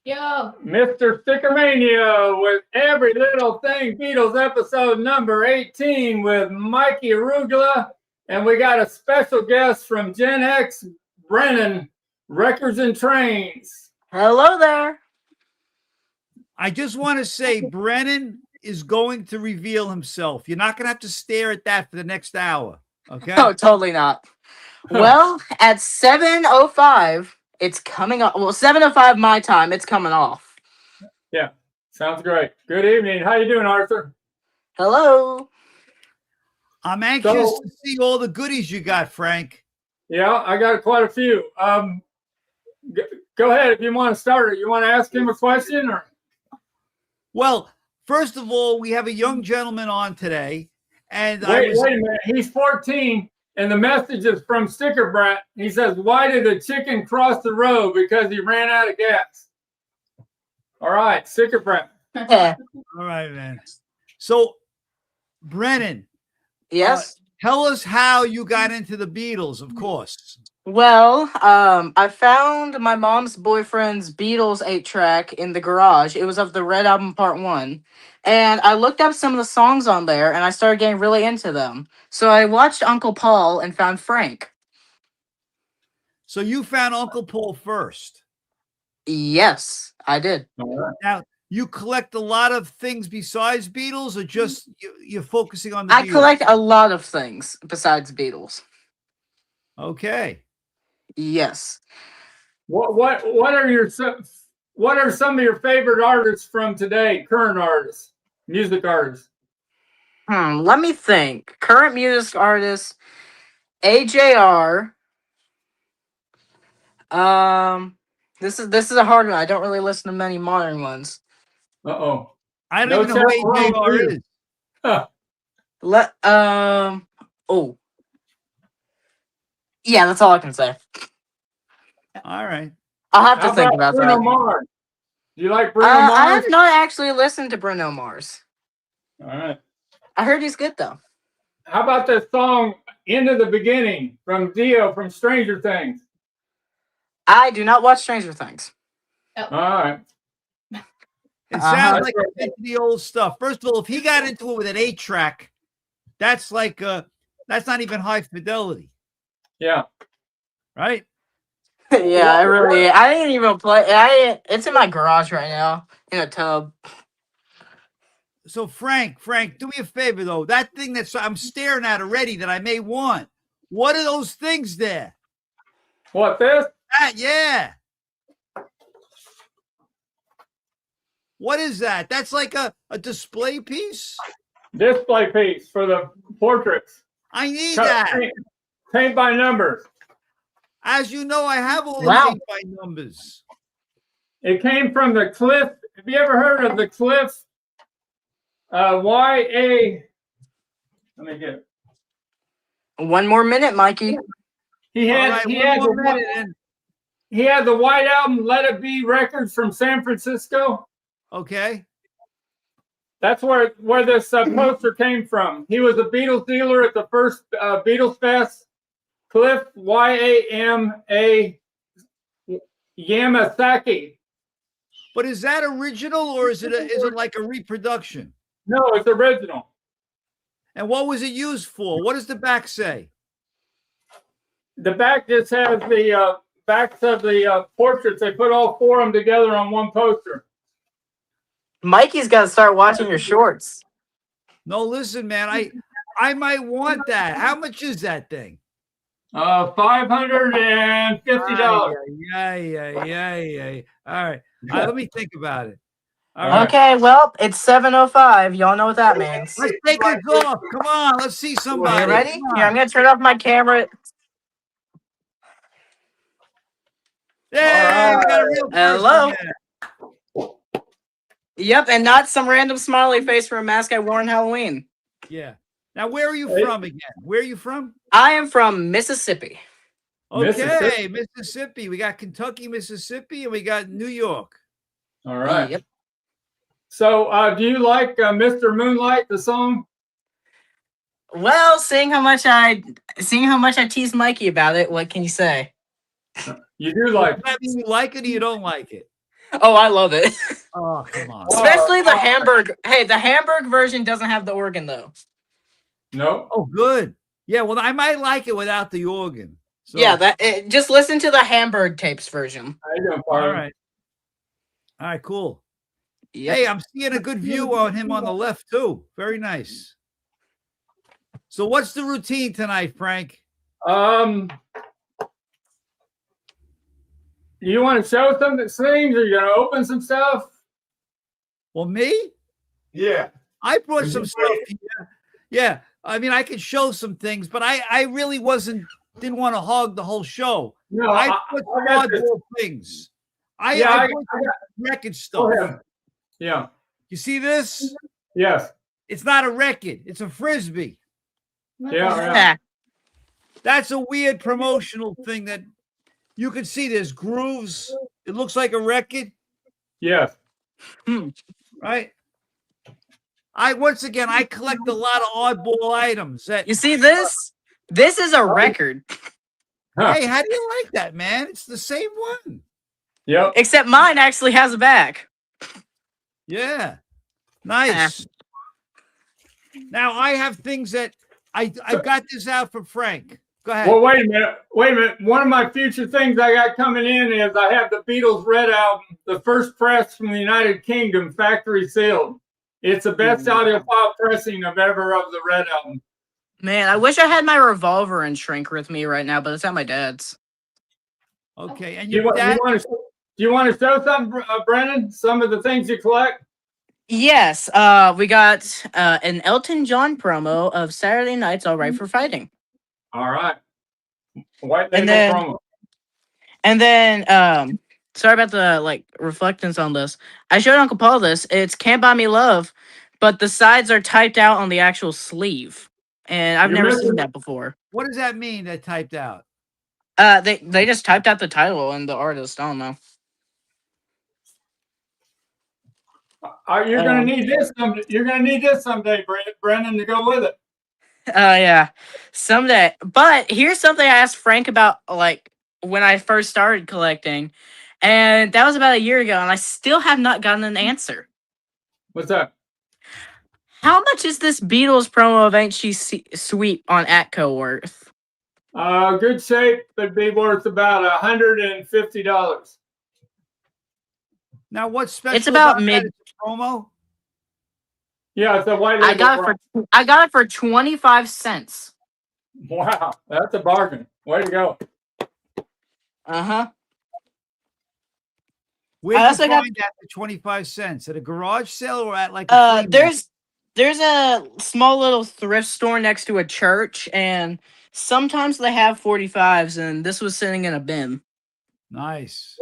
Yo. Mr. Stickermania with Every Little Thing Beatles episode number 18 with Mikey Arugula. And we got a special guest from Gen X, Brennan, Records and Trains. Hello there. I just want to say Brennan is going to reveal himself. You're not going to have to stare at that for the next hour. Okay? Oh, totally not. Well, at 7:05, it's coming off. Well, 7:05 my time, it's coming off. Yeah, sounds great. Good evening. How you doing, Arthur? Hello. I'm anxious to see all the goodies you got, Frank. Yeah, I got quite a few. Go ahead if you want to start it. You want to ask him a question? Or? Well, first of all, we have a young gentleman on today. And wait a minute. He's 14. And the message is from Sticker Brat. He says, why did a chicken cross the road? Because he ran out of gas. All right, Sticker Brat. Yeah. All right, man. So, Brennan. Yes? Tell us how you got into the Beatles, of course. Well, I found my mom's boyfriend's Beatles 8-track in the garage. It was of the Red Album Part 1. And I looked up some of the songs on there, and I started getting really into them. So I watched Uncle Paul and found Frank. So you found Uncle Paul first? Yes, I did. Now, you collect a lot of things besides Beatles, or just you're focusing on the I Beatles? collect a lot of things besides Beatles. Okay. Yes. What are some of your favorite artists from today? Current artists, music artists. Let me think. Current music artists, AJR. This is a hard one. I don't really listen to many modern ones. Uh-oh. I don't even know who AJR is. Huh. Oh. Yeah, that's all I can say. All right. I'll have to think about Bruno that. Mars? Do you like Bruno Mars? I have not actually listened to Bruno Mars. All right. I heard he's good though. How about the song Into the Beginning from Dio from Stranger Things? I do not watch Stranger Things. All right. It sounds like the old stuff. First of all, if he got into it with an 8-track, that's like that's not even high fidelity. Yeah. Right? Yeah, I didn't even play. It's in my garage right now in a tub. So Frank, do me a favor though. That thing that I'm staring at already that I may want. What are those things there? What, this? Yeah. What is that? That's like a display piece? Display piece for the portraits. I need that. Paint by numbers. As you know, I have all the paint by numbers. It came from the Cliff. Have you ever heard of the Cliff? YA. Let me get it. 1 more minute, Mikey. He had the White Album Let It Be records from San Francisco. Okay. That's where this poster came from. He was a Beatles dealer at the first Beatles Fest. Cliff Yama Yamasaki. But is that original or is it like a reproduction? No, it's original. And what was it used for? What does the back say? The back just has the backs of the portraits. They put all 4 of them together on one poster. Mikey's got to start watching your shorts. No, listen, man. I might want that. How much is that thing? $550. Yeah. All right. Let me think about it. All right. Okay, well, it's 7:05. Y'all know what that means. Let's take it off. Come on, let's see somebody. You ready? Yeah, I'm gonna turn off my camera. Yeah, we got a real person. Hello. Yep, and not some random smiley face for a mask I wore on Halloween. Yeah. Now, where are you from again? Where are you from? I am from Mississippi. Okay, Mississippi. We got Kentucky, Mississippi, and we got New York. All right. Yep. So, do you like Mr. Moonlight, the song? Well, seeing how much I tease Mikey about it, what can you say? You do like it. Does that mean you like it or you don't like it? Oh, I love it. Oh, come on. Especially the Hamburg. Hey, the Hamburg version doesn't have the organ though. No. Oh, good. Yeah, well, I might like it without the organ. So, Yeah, just listen to the Hamburg tapes version. How you doing, all partner? right. All right, cool. Yep. Hey, I'm seeing a good view on him on the left, too. Very nice. So what's the routine tonight, Frank? You want to show some things, or you gonna open some stuff? Well, me? Yeah. I brought some stuff here. Yeah, I mean, I could show some things, but I really didn't want to hog the whole show. No, I put some got this. oddball things. I I put some record Go stuff. ahead. Yeah. You see this? Yes. It's not a record. It's a Frisbee. Yeah. That's a weird promotional thing that you can see. There's grooves. It looks like a record, Yes. right? Once again, I collect a lot of oddball items. You see this? This is a record. Huh. Hey, how do you like that, man? It's the same one. Yep. Except mine actually has a back. Yeah. Nice. Now I have things that I got this out for Frank. Go ahead. Well, wait a minute. One of my future things I got coming in is I have the Beatles Red album, the first press from the United Kingdom, factory sealed. It's the best audiophile pressing of the Red album. Man, I wish I had my revolver and shrink with me right now, but it's at my dad's. Okay. And Do your dad? you want to show something, Brennan? Some of the things you collect? Yes, we got an Elton John promo of Saturday Night's All Right for Fighting. All right. White label promo. And then, sorry about the reflectance on this. I showed Uncle Paul this. It's Can't Buy Me Love, but the sides are typed out on the actual sleeve. And I've never seen that before. What does that mean? That typed out? They just typed out the title and the artist. I don't know. You're gonna need this someday. You're gonna need this someday, Brennan, to go with it. Yeah, someday. But here's something I asked Frank about, when I first started collecting, and that was about a year ago, and I still have not gotten an answer. What's that? How much is this Beatles promo of Ain't She Sweet on Atco worth? Good shape, but be worth about $150. Now, what's special? It's about mid promo. Yeah, it's a white label. I got it for 25 cents. Wow, that's a bargain. Way to go. Uh-huh. Where did you find that for 25 cents? At a garage sale or at like a there's a small little thrift store next to a church, and sometimes they have 45s, and this was sitting in a bin. Nice.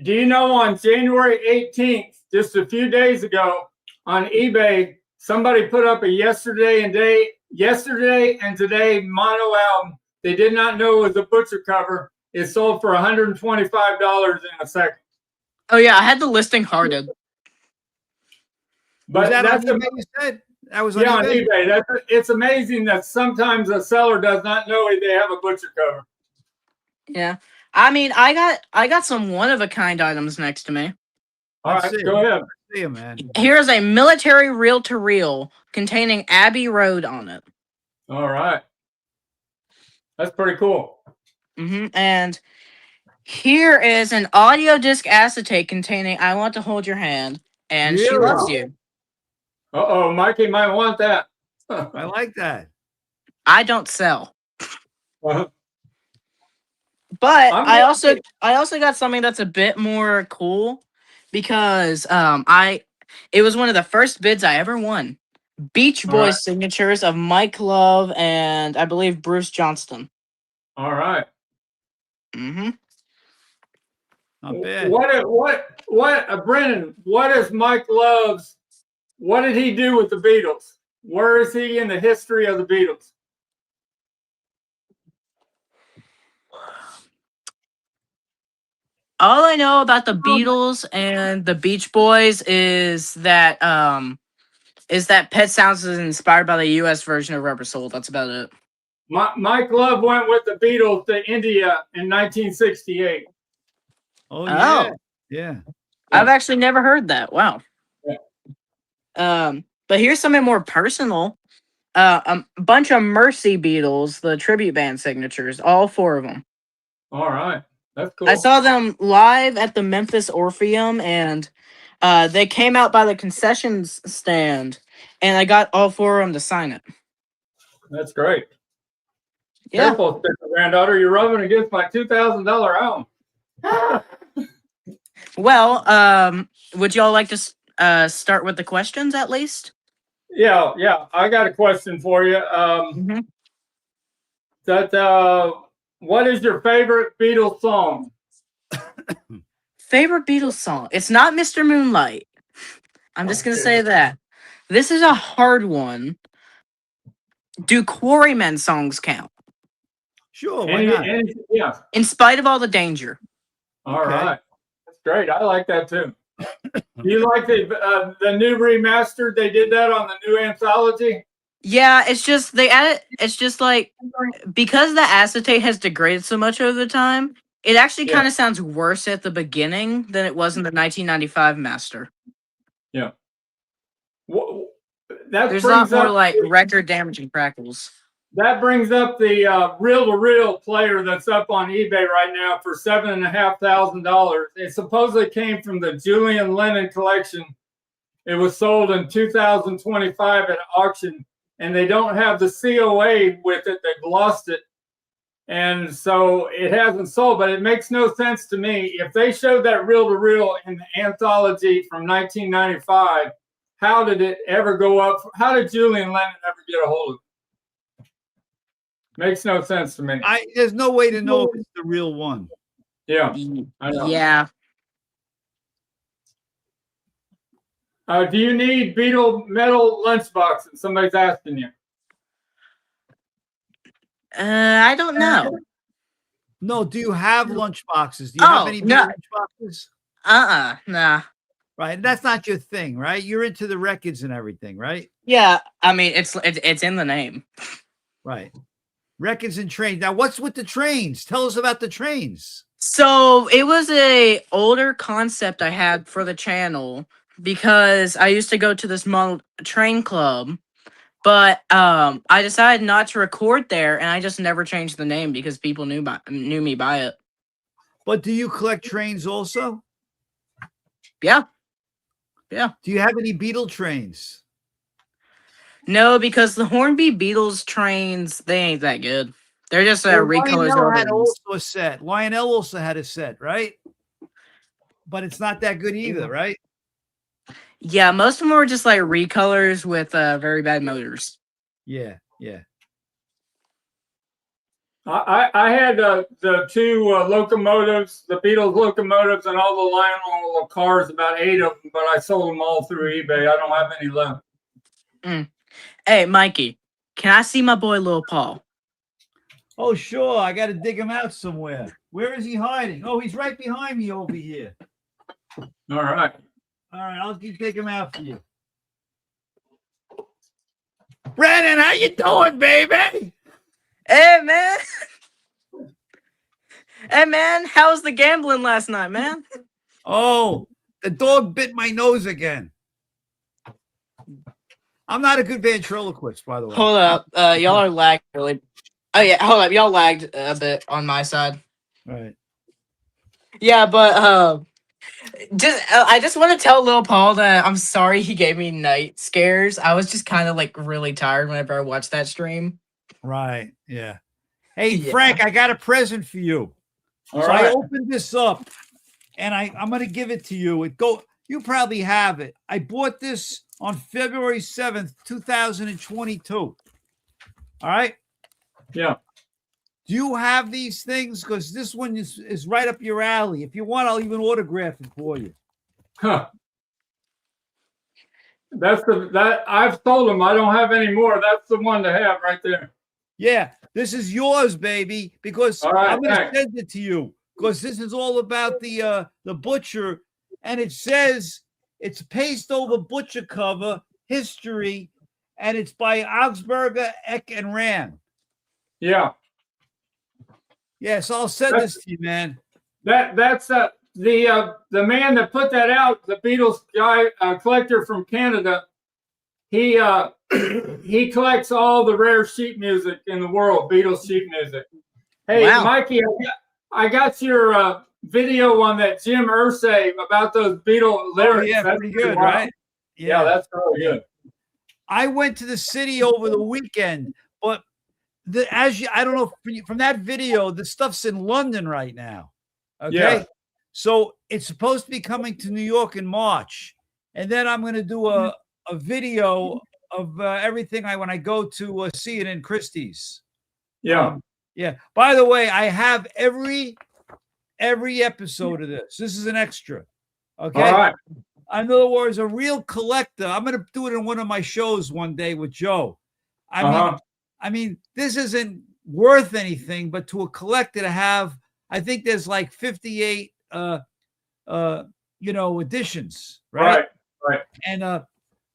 Do you know on January 18th, just a few days ago, on eBay, somebody put up a yesterday and today mono album. They did not know it was a butcher cover. It sold for $125 in a second. Oh yeah, I had the listing hearted. But that's what you said. That was on on eBay. It's amazing that sometimes a seller does not know they have a butcher cover. Yeah, I mean, I got some one of a kind items next to me. All right, go ahead. See you, man. Here's a military reel-to-reel containing Abbey Road on it. All right, that's pretty cool. And here is an audio disc acetate containing I Want to Hold Your Hand and She Loves You. Uh-oh, Mikey might want that. I like that. I don't sell. Uh-huh. But I also got something that's a bit more cool because it was one of the first bids I ever won. Beach Boys signatures of Mike Love and I believe Bruce Johnston. All right. Mm-hmm. Not bad. Brennan, what is Mike Love's, what did he do with the Beatles? Where is he in the history of the Beatles? All I know about the Beatles and the Beach Boys is that Pet Sounds is inspired by the U.S. version of Rubber Soul. That's about it. Mike Love went with the Beatles to India in 1968. Oh, yeah. Yeah. I've actually never heard that. Wow. Yeah. But here's something more personal. A bunch of Mercy Beatles, the tribute band signatures, all 4 of them. All right. That's cool. I saw them live at the Memphis Orpheum, and they came out by the concessions stand, and I got all 4 of them to sign it. That's great. Yeah. Careful, granddaughter. You're rubbing against my $2,000 home. Well, would y'all like to start with the questions at least? Yeah. I got a question for you. What is your favorite Beatles song? Favorite Beatles song? It's not Mr. Moonlight. I'm just gonna say that. This is a hard one. Do Quarrymen songs count? Sure, why not? Yeah. In spite of all the danger. All right. That's great. I like that too. Do you like the new remastered? They did that on the new anthology. Yeah, it's just they added. It's just like because the acetate has degraded so much over the time. It actually kind of sounds worse at the beginning than it was in the 1995 master. Yeah. There's a lot more like record damaging crackles. That brings up the reel-to-reel player that's up on eBay right now for $7,500. It supposedly came from the Julian Lennon collection. It was sold in 2025 at auction, and they don't have the COA with it. They've lost it, and so it hasn't sold. But it makes no sense to me if they showed that reel-to-reel in the anthology from 1995. How did it ever go up? How did Julian Lennon ever get a hold of it? Makes no sense to me. There's no way to know if it's the real one. Yeah, I know. Yeah. Do you need Beatle metal lunchboxes? Somebody's asking you. I don't know. No, do you have lunchboxes? Do you have any lunchboxes? Nah. Right, that's not your thing, right? You're into the records and everything, right? Yeah, I mean it's in the name. Right. Records and trains. Now, what's with the trains? Tell us about the trains. So it was a older concept I had for the channel because I used to go to this small train club, but I decided not to record there, and I just never changed the name because people knew me by it. But do you collect trains also? Yeah. Do you have any Beatle trains? No, because the Hornby Beatles trains, they ain't that good. They're just recolors. Lionel had also a set. Lionel also had a set, right? But it's not that good either, right? Yeah, most of them were just like recolors with very bad motors. Yeah. I had the 2 locomotives, the Beatles locomotives, and all the Lionel cars, about 8 of them, but I sold them all through eBay. I don't have any left. Hey, Mikey, can I see my boy Lil Paul? Oh, sure. I got to dig him out somewhere. Where is he hiding? Oh, he's right behind me over here. All right. I'll take him out for you. Brandon, how you doing, baby? Hey, man. Hey, man, how was the gambling last night, man? Oh, the dog bit my nose again. I'm not a good ventriloquist, by the way. Hold up. Y'all are lagged really. Oh, yeah, hold up. Y'all lagged a bit on my side. Right. Yeah, but I just want to tell Lil Paul that I'm sorry he gave me night scares. I was just kind of like really tired whenever I watched that stream. Right. Yeah. Hey, Frank, I got a present for you. All so right. I opened this up, and I'm going to give it to you. You probably have it. I bought this on February 7th, 2022. All right? Yeah. Do you have these things? Because this one is right up your alley. If you want, I'll even autograph it for you. Huh. That I've sold them. I don't have any more. That's the one to have right there. Yeah, this is yours, baby, because I'm going to send it to you because this is all about the butcher, and it says it's paste over butcher cover history, and it's by Augsburger, Eck, and Rand. Yeah. Yeah, so I'll send this to you, man. That's the man that put that out, the Beatles guy, collector from Canada, he he collects all the rare sheet music in the world, Beatles sheet music. Hey, Wow. Mikey, I got your video on that Jim Irsay about those Beatles lyrics. Oh, yeah, that's pretty good, right? Yeah, that's really good. I went to the city over the weekend, but I don't know from that video, the stuff's in London right now. Okay. Yeah. So it's supposed to be coming to New York in March. And then I'm going to do a video of everything when I go to see it in Christie's. Yeah. Yeah. By the way, I have every episode of this. This is an extra. Okay. All right. In other words, a real collector. I'm going to do it in one of my shows one day with Joe. I mean, this isn't worth anything, but to a collector to have, I think there's like 58, editions, right? Right. And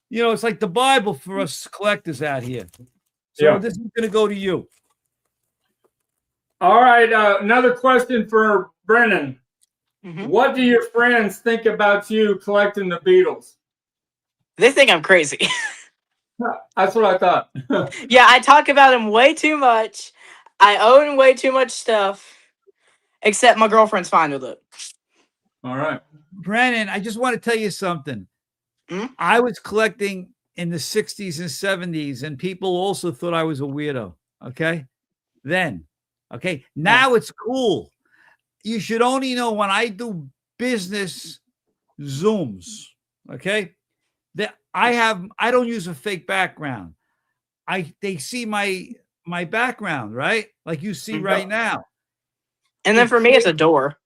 it's like the Bible for us collectors out here. So this is going to go to you. All right. Another question for Brennan. Mm-hmm. What do your friends think about you collecting the Beatles? They think I'm crazy. That's what I thought. Yeah, I talk about him way too much. I own way too much stuff. Except my girlfriend's fine with it. All right. Brennan, I just want to tell you something. Hmm? I was collecting in the 60s and 70s, and people also thought I was a weirdo. Okay. Then. Okay. Now it's cool. You should only know when I do business Zooms. Okay. That I don't use a fake background. They see my background, right? Like you see right now. And then for me, it's a door.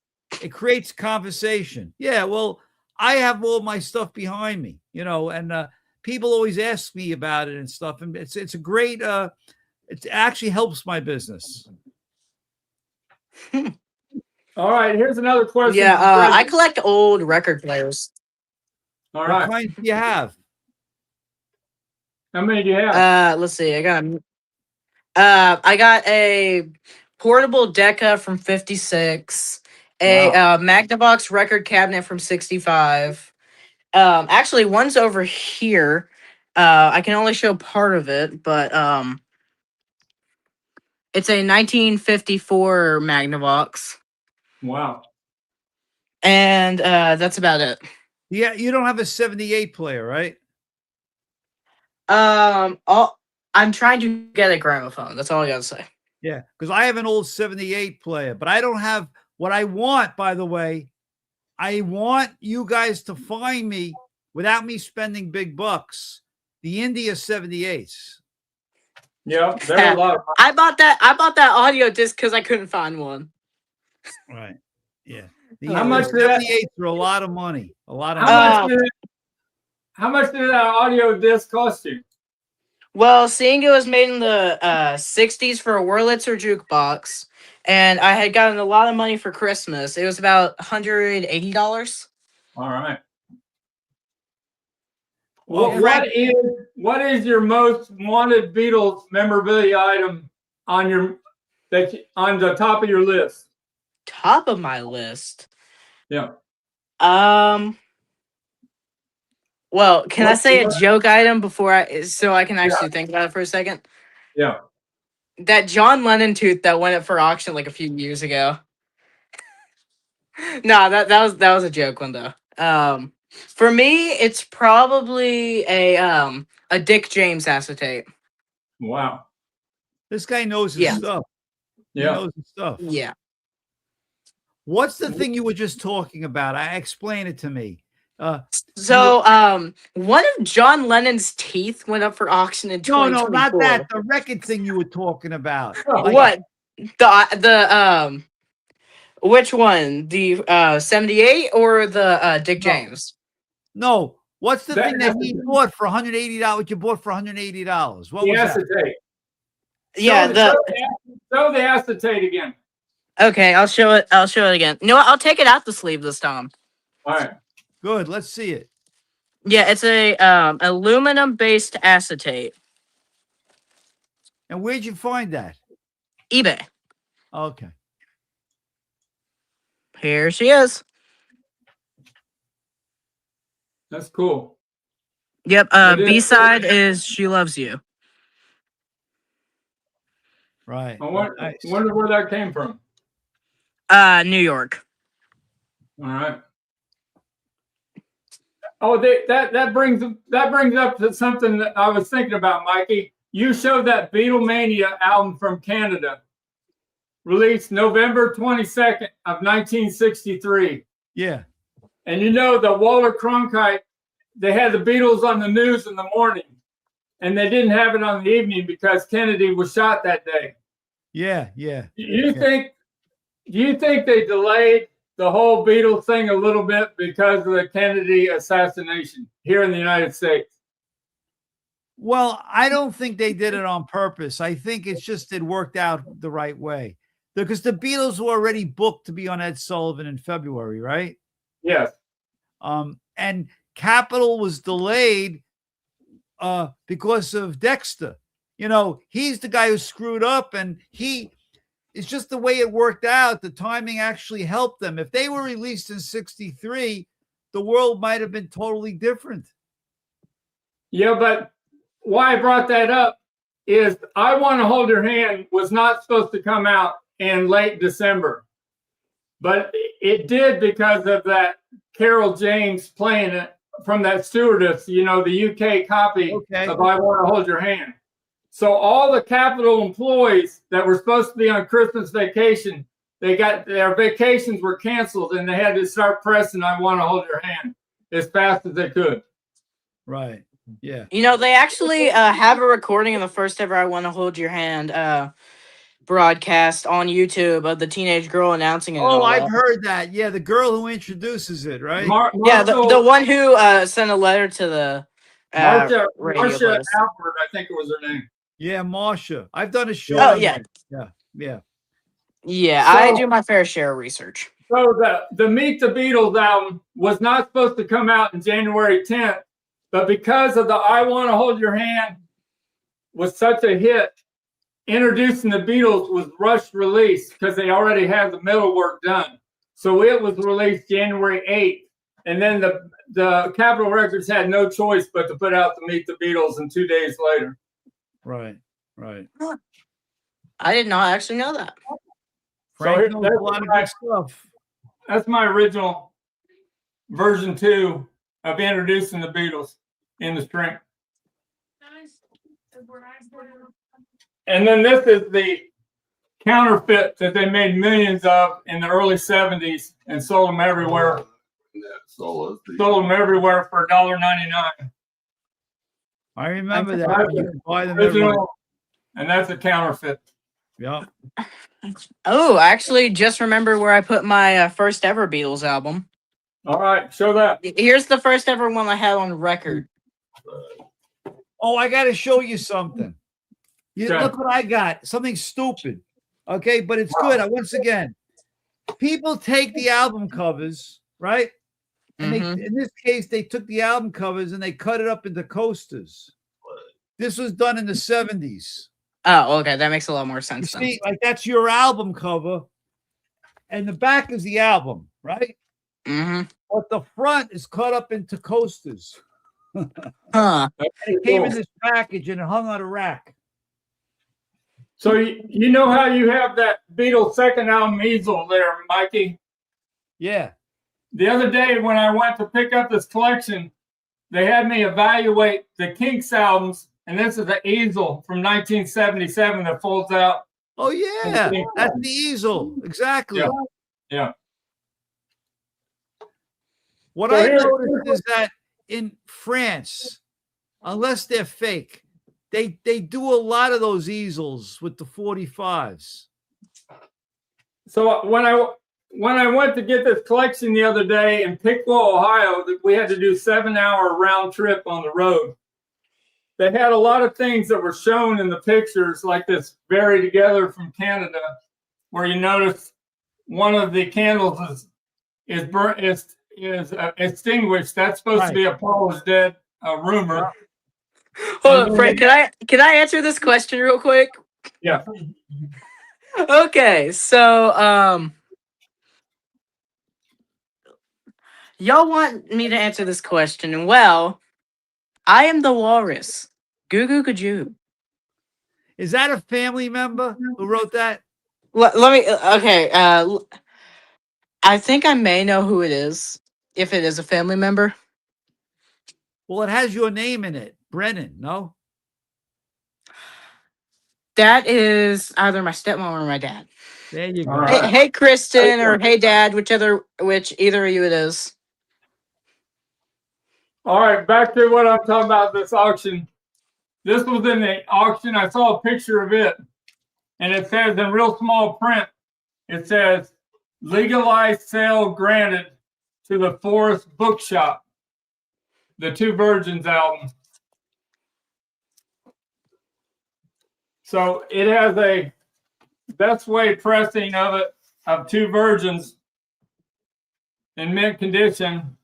It creates conversation. Yeah, well, I have all my stuff behind me, and people always ask me about it and stuff. And it's a great, it actually helps my business. All right, here's another question. Yeah, I collect old record players. All right. What kinds do you have? How many do you have? Let's see. I got a portable Decca from 56, a Magnavox record cabinet from 65. Actually, one's over here. I can only show part of it, but it's a 1954 Magnavox. Wow. And that's about it. Yeah, you don't have a 78 player, right? I'm trying to get a gramophone. That's all I gotta say. Yeah, because I have an old 78 player, but I don't have what I want, by the way. I want you guys to find me without me spending big bucks. The India 78s. Yeah, there are a lot of I bought that audio disc because I couldn't find one. Right. Yeah. How much the 78s are a lot of money. A lot of money. How much did that audio disc cost you? Well, seeing it was made in the 60s for a Wurlitzer jukebox, and I had gotten a lot of money for Christmas. It was about $180. All right. Well, what is your most wanted Beatles memorabilia item on the top of your list? Top of my list. Yeah. Well, can I say a joke item so I can actually think about it for a second? Yeah. That John Lennon tooth that went up for auction like a few years ago. No, that was a joke one though. For me, it's probably a Dick James acetate. Wow. This guy knows his stuff. Yeah. He knows his stuff. Yeah. What's the thing you were just talking about? Explain it to me. One of John Lennon's teeth went up for auction in 2024. No, not that. The record thing you were talking about. What? The which one? The 78 or the Dick James? No. What's the thing that he bought for $180? You bought for $180. What was acetate. That? Yeah, show the acetate again. Okay, I'll show it again. You know what? I'll take it out the sleeve this time. All right. Good. Let's see it. Yeah, it's a aluminum-based acetate. And where'd you find that? eBay. Okay. Here she is. That's cool. Yep. B-side is She Loves You. Right. I wonder, Nice. wonder where that came from. New York. All right. Oh, that brings up to something that I was thinking about, Mikey. You showed that Beatlemania album from Canada, released November 22nd of 1963. Yeah. And you know the Walter Cronkite, they had the Beatles on the news in the morning, and they didn't have it on the evening because Kennedy was shot that day. Yeah, yeah. Do you think they delayed the whole Beatles thing a little bit because of the Kennedy assassination here in the United States? Well, I don't think they did it on purpose. I think it's just it worked out the right way. Because the Beatles were already booked to be on Ed Sullivan in February, right? Yes. And Capitol was delayed because of Dexter. You know, he's the guy who screwed up, and it's just the way it worked out. The timing actually helped them. If they were released in 63, the world might have been totally different. Yeah, but why I brought that up is I Want to Hold Your Hand was not supposed to come out in late December, but it did because of that Carol James playing it from that stewardess, you know, the UK copy of I Want to Hold Your Hand. So all the Capitol employees that were supposed to be on Christmas vacation, their vacations were canceled, and they had to start pressing I Want to Hold Your Hand as fast as they could. Right. Yeah. You know, they actually have a recording of the first ever I Want to Hold Your Hand broadcast on YouTube of the teenage girl announcing it. Oh, I've heard that. Yeah, the girl who introduces it, right? Yeah, the one who sent a letter to the Marsha place. Alford, I think it was her name. Yeah, Marsha. I've done a show. Oh, yeah. Yeah. Yeah, so, I do my fair share of research. So the Meet the Beatles album was not supposed to come out in January 10th, but because of the I Want to Hold Your Hand was such a hit, introducing the Beatles was rushed release because they already had the middle work done. So it was released January 8th. And then the Capitol Records had no choice but to put out the Meet the Beatles, and 2 days later. Right. I did not actually know that. Frank knows a lot of good stuff. That's my original version 2 of introducing the Beatles in the string. And then this is the counterfeit that they made millions of in the early 70s and sold them everywhere. Sold them everywhere for $1.99. I remember that. You can buy them original, and that's a counterfeit. Yeah. Oh, I actually just remember where I put my first ever Beatles album. All right, show that. Here's the first ever one I had on record. Oh, I got to show you something. Look what I got. Something stupid. Okay, but it's good. Once again, people take the album covers, right? And in this case, they took the album covers and they cut it up into coasters. This was done in the 70s. Oh, okay. That makes a lot more sense. You see, like that's your album cover, and the back is the album, right? But the front is cut up into coasters. And it came in this package and it hung on a rack. So you know how you have that Beatles second album easel there, Mikey? Yeah. The other day when I went to pick up this collection, they had me evaluate the Kinks albums, and this is the easel from 1977 that folds out. Oh, yeah. That's the easel. Exactly. Yeah. What I noticed is that in France, unless they're fake, they do a lot of those easels with the 45s. So when I went to get this collection the other day in Piqua, Ohio, we had to do 7-hour round trip on the road. They had a lot of things that were shown in the pictures, like this Very Together from Canada, where you notice one of the candles is burnt, is extinguished. That's supposed to be a Paul is dead rumor. Hold on, Frank. Can I answer this question real quick? Yeah. Okay, so Y'all want me to answer this question? Well, I am the walrus. Goo goo gajoo. Is that a family member who wrote that? Let me. Okay. I think I may know who it is. If it is a family member. Well, it has your name in it, Brennan. No. That is either my stepmom or my dad. There you go. Right. Hey, Kristen, or hey, Dad, which either of you it is. All right, back to what I'm talking about. This auction. This was in the auction. I saw a picture of it, and it says in real small print. It says, "Legalized sale granted to the Forest Bookshop." The Two Virgins album. So it has a best way pressing of it of Two Virgins in mint condition.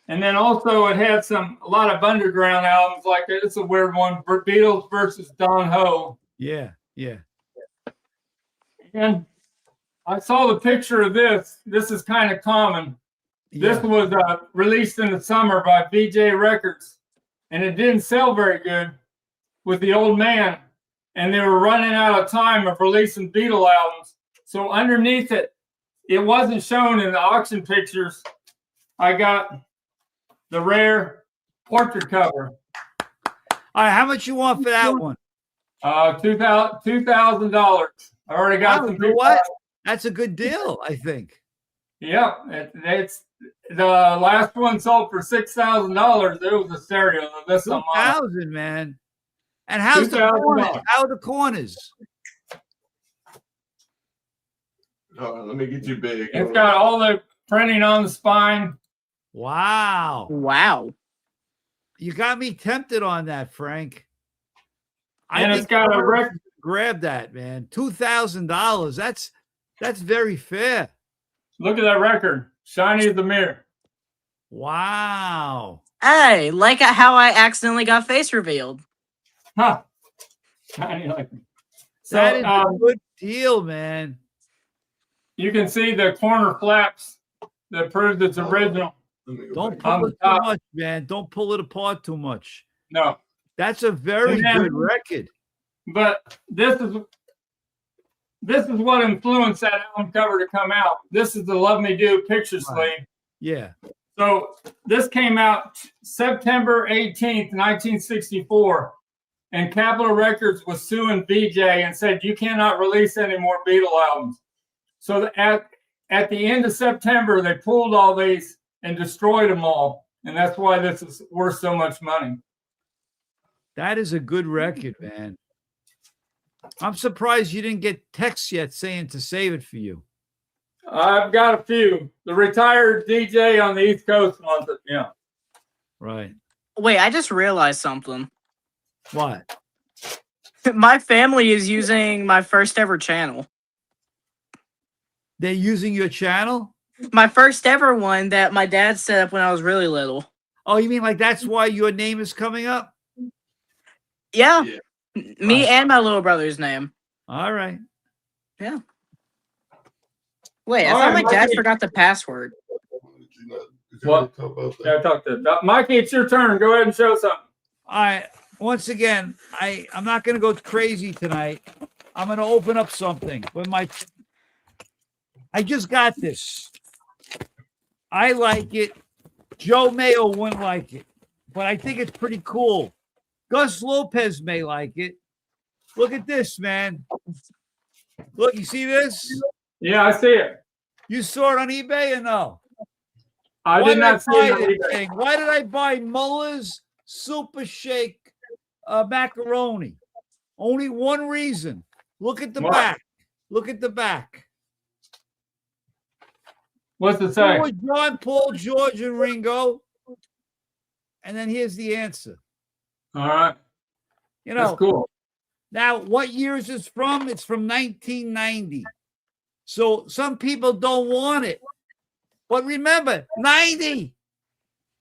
And then also it had a lot of underground albums, like it's a weird one, Beatles versus Don Ho. Yeah, yeah. And I saw the picture of this. This is kind of common. Yeah. This was released in the summer by VJ Records, and it didn't sell very good with the old man, and they were running out of time of releasing Beatle albums. So underneath it, it wasn't shown in the auction pictures. I got the rare portrait cover. All right, how much you want for that one? $2,000. I already got some. What? That's a good deal, I think. Yeah, it's the last one sold for $6,000. It was a stereo. This $2,000, man. And how's the corners? How are the corners? Let me get you big. It's got all the printing on the spine. Wow. Wow. You got me tempted on that, Frank. And it's got a record. Grab that, man. $2,000. That's very fair. Look at that record. Shiny as the mirror. Wow. Hey, like how I accidentally got face revealed. Huh. Shiny like. So, that is a good deal, man. You can see the corner flaps that proves it's original. Don't pull it too much, man. Don't pull it apart too much. No. That's a very good record. But this is what influenced that album cover to come out. This is the Love Me Do picture sleeve. Yeah. So this came out September 18th, 1964. And Capitol Records was suing VJ and said, you cannot release any more Beatle albums. So at the end of September, they pulled all these and destroyed them all. And that's why this is worth so much money. That is a good record, man. I'm surprised you didn't get texts yet saying to save it for you. I've got a few. The retired DJ on the East Coast wants it. Yeah. Right. Wait, I just realized something. What? My family is using my first ever channel. They're using your channel? My first ever one that my dad set up when I was really little. Oh, you mean like that's why your name is coming up? Yeah. Me and my little brother's name. All right. Yeah. Wait, I thought my dad forgot the password. What? Yeah, I talked to Mikey. It's your turn. Go ahead and show something. All right. Once again, I'm not going to go crazy tonight. I'm going to open up something. But I just got this. I like it. Joe Mayo wouldn't like it, but I think it's pretty cool. Gus Lopez may like it. Look at this, man. Look, you see this? Yeah, I see it. You saw it on eBay or no? I did not see it on eBay. Why did I buy Muller's Super Shake macaroni? Only one reason. Look at the back. Look at the back. What's it say? John, Paul, George, and Ringo. And then here's the answer. All right. You know, that's cool. Now, what year is this from? It's from 1990. So some people don't want it. But remember, 90.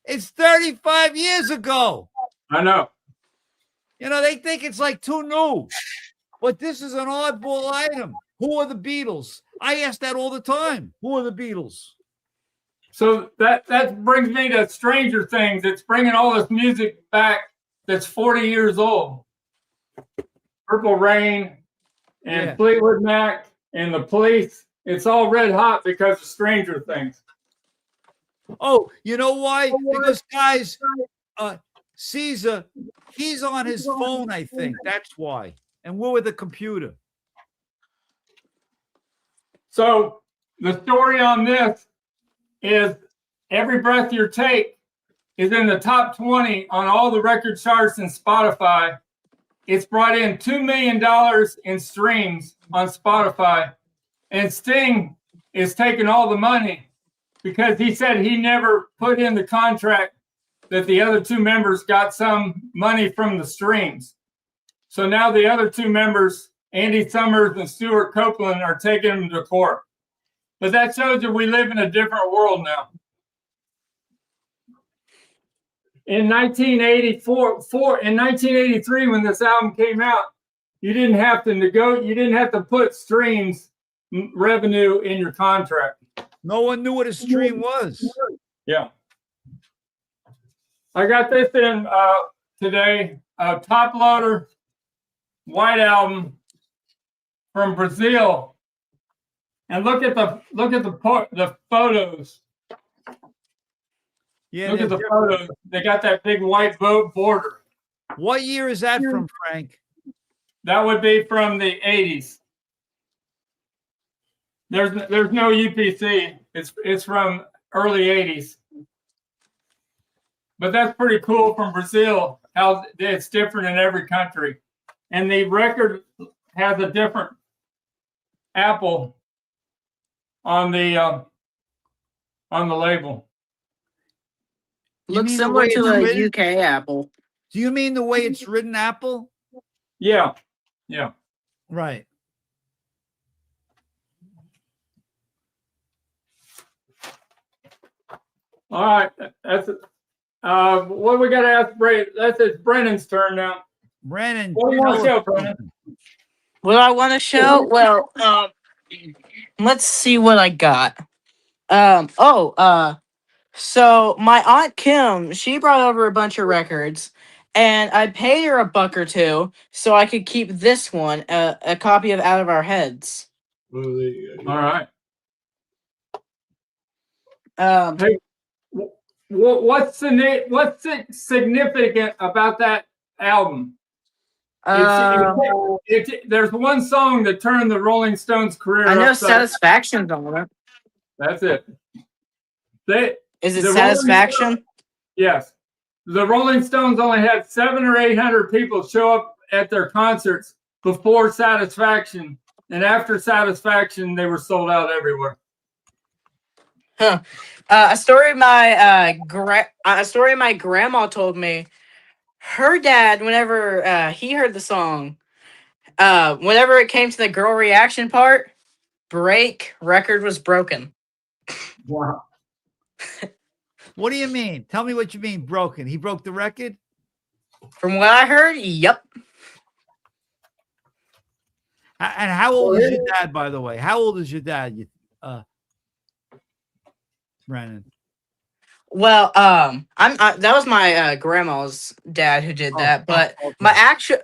It's 35 years ago. I know. You know, they think it's like too new. But this is an oddball item. Who are the Beatles? I ask that all the time. Who are the Beatles? So that brings me to Stranger Things. It's bringing all this music back that's 40 years old. Purple Rain and Fleetwood Mac and the Police. It's all red hot because of Stranger Things. Oh, you know why? Because guys, Caesar, he's on his phone, I think. That's why. And we're with a computer. So the story on this is Every Breath You Take is in the top 20 on all the record charts and Spotify. It's brought in $2 million in streams on Spotify. And Sting is taking all the money because he said he never put in the contract that the other two members got some money from the streams. So now the other two members, Andy Summers and Stuart Copeland, are taking him to court. But that shows that we live in a different world now. In 1983, when this album came out, you didn't have to put streams revenue in your contract. No one knew what a stream was. Yeah. I got this in today, Top Loader White Album from Brazil. And look at the photos. Yeah, look at the photos. They got that big white boat border. What year is that from, Frank? That would be from the 80s. There's no UPC. It's from early 80s. But that's pretty cool from Brazil, how it's different in every country. And the record has a different apple on the label. Looks similar to the UK apple. Do you mean the way it's written apple? Yeah. Yeah. Right. All right. That's it. What we got to ask Brandon? It's Brennan's turn now. Brennan. What do you want to show, Brennan? What do I want to show? Well, let's see what I got. So my Aunt Kim, she brought over a bunch of records, and I paid her $1 or $2 so I could keep this one, a copy of Out of Our Heads. All right. Hey, what's significant about that album? There's one song that turned the Rolling Stones' career. I know Satisfaction's on it. That's it. Is it Satisfaction? Yes. The Rolling Stones only had 700 or 800 people show up at their concerts before Satisfaction, and after Satisfaction, they were sold out everywhere. Huh. A story my grandma told me. Her dad, whenever he heard the song, whenever it came to the girl reaction part, break record was broken. Wow. What do you mean? Tell me what you mean, broken. He broke the record? From what I heard, yep. And how old is your dad, by the way? How old is your dad, Brennan? Well, that was my grandma's dad who did that, but okay.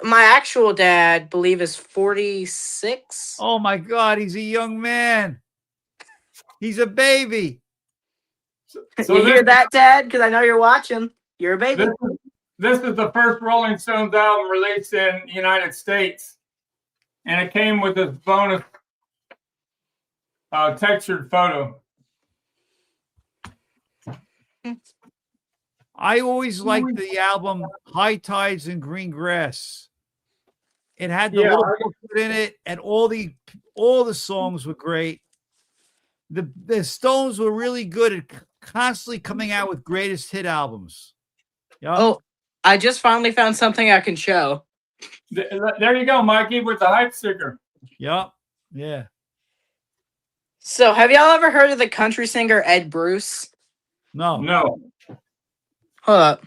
my actual dad, believe, is 46. Oh my God, he's a young man. He's a baby. So you hear that, Dad? Because I know you're watching. You're a baby. This is the first Rolling Stones album released in the United States, and it came with this bonus textured photo. I always liked the album High Tides and Green Grass. It had the little booklet in it, and all the songs were great. The Stones were really good at constantly coming out with greatest hit albums. Yep. Oh, I just finally found something I can show. There you go, Mikey, with the hype sticker. Yep. Yeah. So, have y'all ever heard of the country singer Ed Bruce? No. Hold up.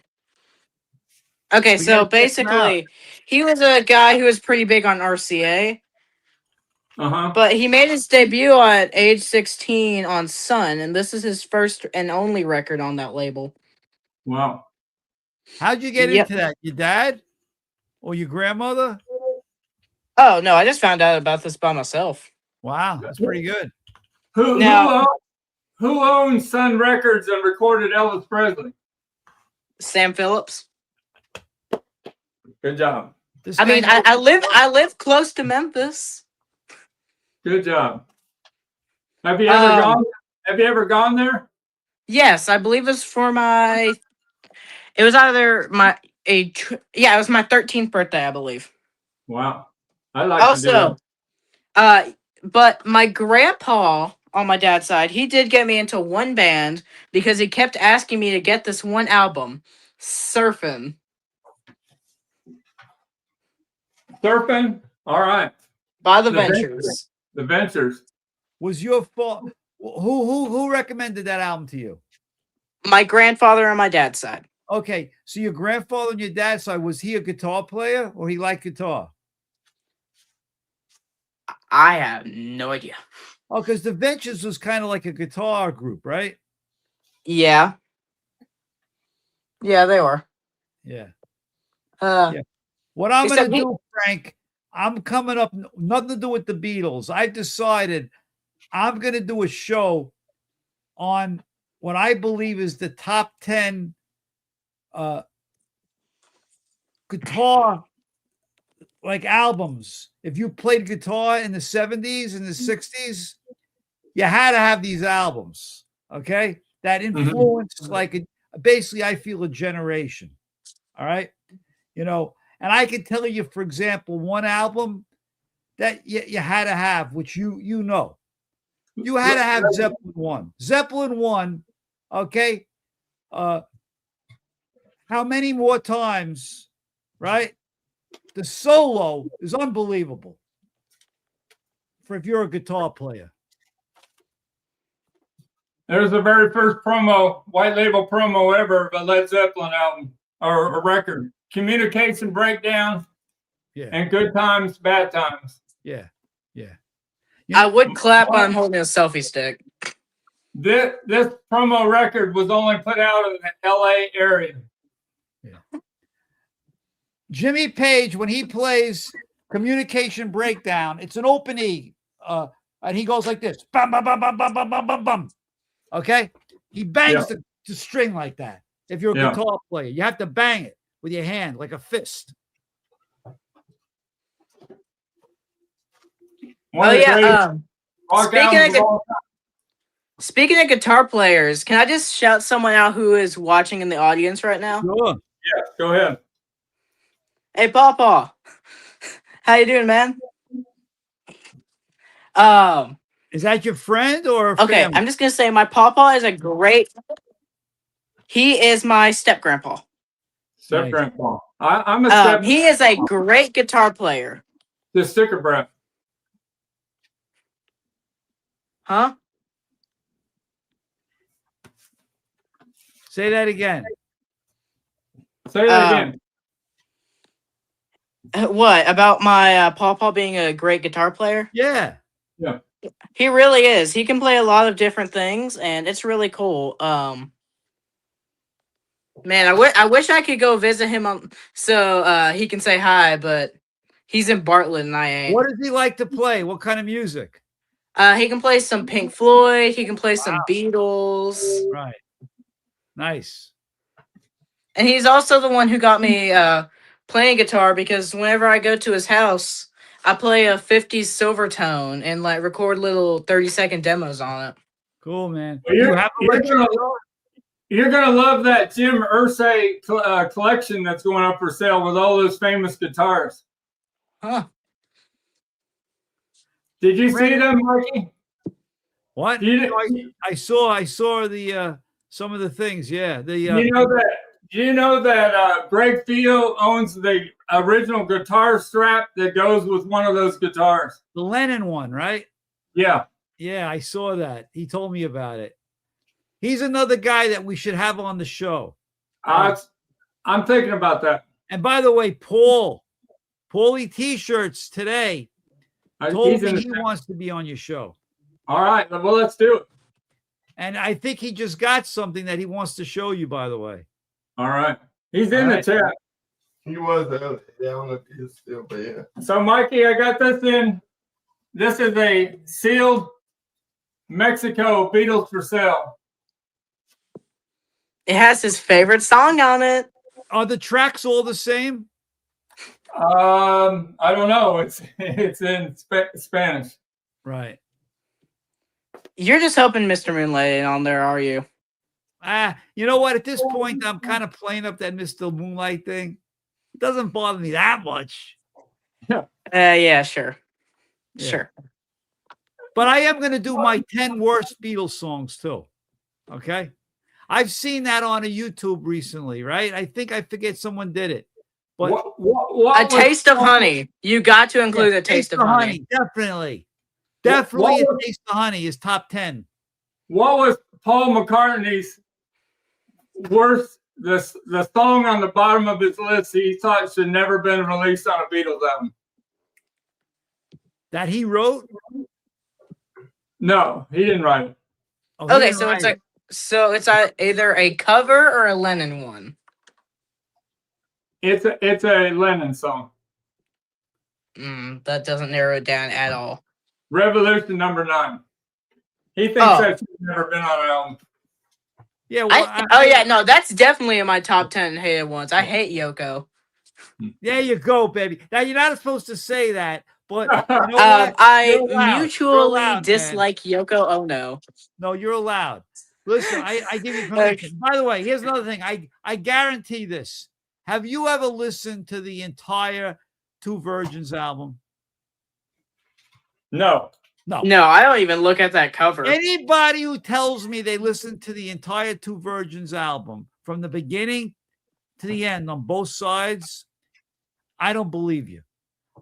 Okay, so basically, he was a guy who was pretty big on RCA. But he made his debut at age 16 on Sun, and this is his first and only record on that label. Wow. How'd you get into that? Your dad or your grandmother? Oh, no, I just found out about this by myself. Wow, that's pretty good. Who owned Sun Records and recorded Elvis Presley? Sam Phillips. Good job. I mean, I live close to Memphis. Good job. Have you ever gone? Have you ever gone there? Yes, I believe it's for my. It was either it was my 13th birthday, I believe. Wow, I like to do that. But my grandpa on my dad's side, he did get me into one band because he kept asking me to get this one album, Surfin'. Surfing? All right. By the Ventures. The Ventures. Was your fault? Who recommended that album to you? My grandfather on my dad's side. Okay, so your grandfather on your dad's side, was he a guitar player or he liked guitar? I have no idea. Oh, because the Ventures was kind of like a guitar group, right? Yeah. Yeah, they were. Yeah. Yeah. What I'm going to do, Frank, I'm coming up, nothing to do with the Beatles. I decided I'm going to do a show on what I believe is the top 10 guitar like albums. If you played guitar in the 70s and the 60s, you had to have these albums, okay? That influenced basically I feel a generation. All right? You know, and I can tell you, for example, one album that you had to have, which you know. You had to have Zeppelin 1. Zeppelin 1, okay? How many more times, right? The solo is unbelievable for if you're a guitar player. There's the very first white label promo ever of a Led Zeppelin album or a record. Communication Breakdown. Yeah. And Good Times, Bad Times. Yeah. Yeah. I would clap while I'm holding a selfie stick. This promo record was only put out in the LA area. Yeah. Jimmy Page, when he plays Communication Breakdown, it's an open E, and he goes like this. Bum, bum, bum, bum, bum, bum, bum, bum, bum. Okay? He bangs the string like that. If you're a guitar player, you have to bang it with your hand like a fist. Speaking of guitar players, can I just shout someone out who is watching in the audience right now? Sure. Yeah, go ahead. Hey, Pawpaw. How you doing, man? Is that your friend or family? Okay, I'm just gonna say my Pawpaw is he is my step grandpa. Step grandpa. I'm a step. He is a great guitar player. The sticker breath. Huh? Say that again. Say that again. What about my Pawpaw being a great guitar player? Yeah. Yeah. He really is. He can play a lot of different things, and it's really cool. Man, I wish I could go visit him so he can say hi, but he's in Bartlett and I ain't. What does he like to play? What kind of music? He can play some Pink Floyd. He can play some Beatles. Right. Nice. And he's also the one who got me playing guitar because whenever I go to his house, I play a 50s Silvertone and like record little 30-second demos on it. Cool, man. Well, you're gonna love that Jim Irsay collection that's going up for sale with all those famous guitars. Huh? Did you see them, Mikey? What? I saw the some of the things. Yeah. You know that Greg Fio owns the original guitar strap that goes with one of those guitars. The Lennon one, right? Yeah. Yeah, I saw that. He told me about it. He's another guy that we should have on the show. I'm thinking about that. And by the way, Paulie T-shirts today. Told me he wants to be on your show. All right. Well, let's do it. And I think he just got something that he wants to show you, by the way. All right. He's in the chat. He was there. Yeah, I don't know if he's still, but yeah. So, Mikey, I got this in. This is a sealed Mexico Beatles for sale. It has his favorite song on it. Are the tracks all the same? I don't know. It's in Spanish. Right. You're just hoping Mr. Moonlight ain't on there, are you? You know what? At this point, I'm kind of playing up that Mr. Moonlight thing. It doesn't bother me that much. Yeah, sure. Yeah. Sure. But I am going to do my 10 worst Beatles songs too. Okay? I've seen that on a YouTube recently, right? I think I forget someone did it. But a taste of honey. You got to include a taste of honey. Definitely. Definitely a taste of honey is top 10. What was Paul McCartney's worst? The song on the bottom of his list he thought should never been released on a Beatles album. That he wrote? No, he didn't write it. Oh, okay, so it's either a cover or a Lennon one. It's a Lennon song. That doesn't narrow it down at all. Revolution number 9. He thinks that should never been on an album. Yeah. Well, no, that's definitely in my top 10 hated ones. I hate Yoko. There you go, baby. Now you're not supposed to say that, but you know I mutually dislike Yoko Ono. No, you're allowed. Listen, I give you permission. By the way, here's another thing. I guarantee this. Have you ever listened to the entire Two Virgins album? No, I don't even look at that cover. Anybody who tells me they listened to the entire Two Virgins album from the beginning to the end on both sides, I don't believe you.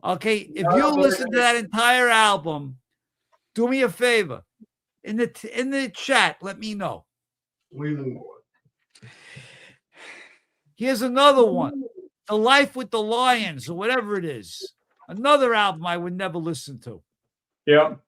Okay, if you listen to that entire album, do me a favor. In the chat, let me know. Here's another one. The Life with the Lions, or whatever it is. Another album I would never listen to. Yep.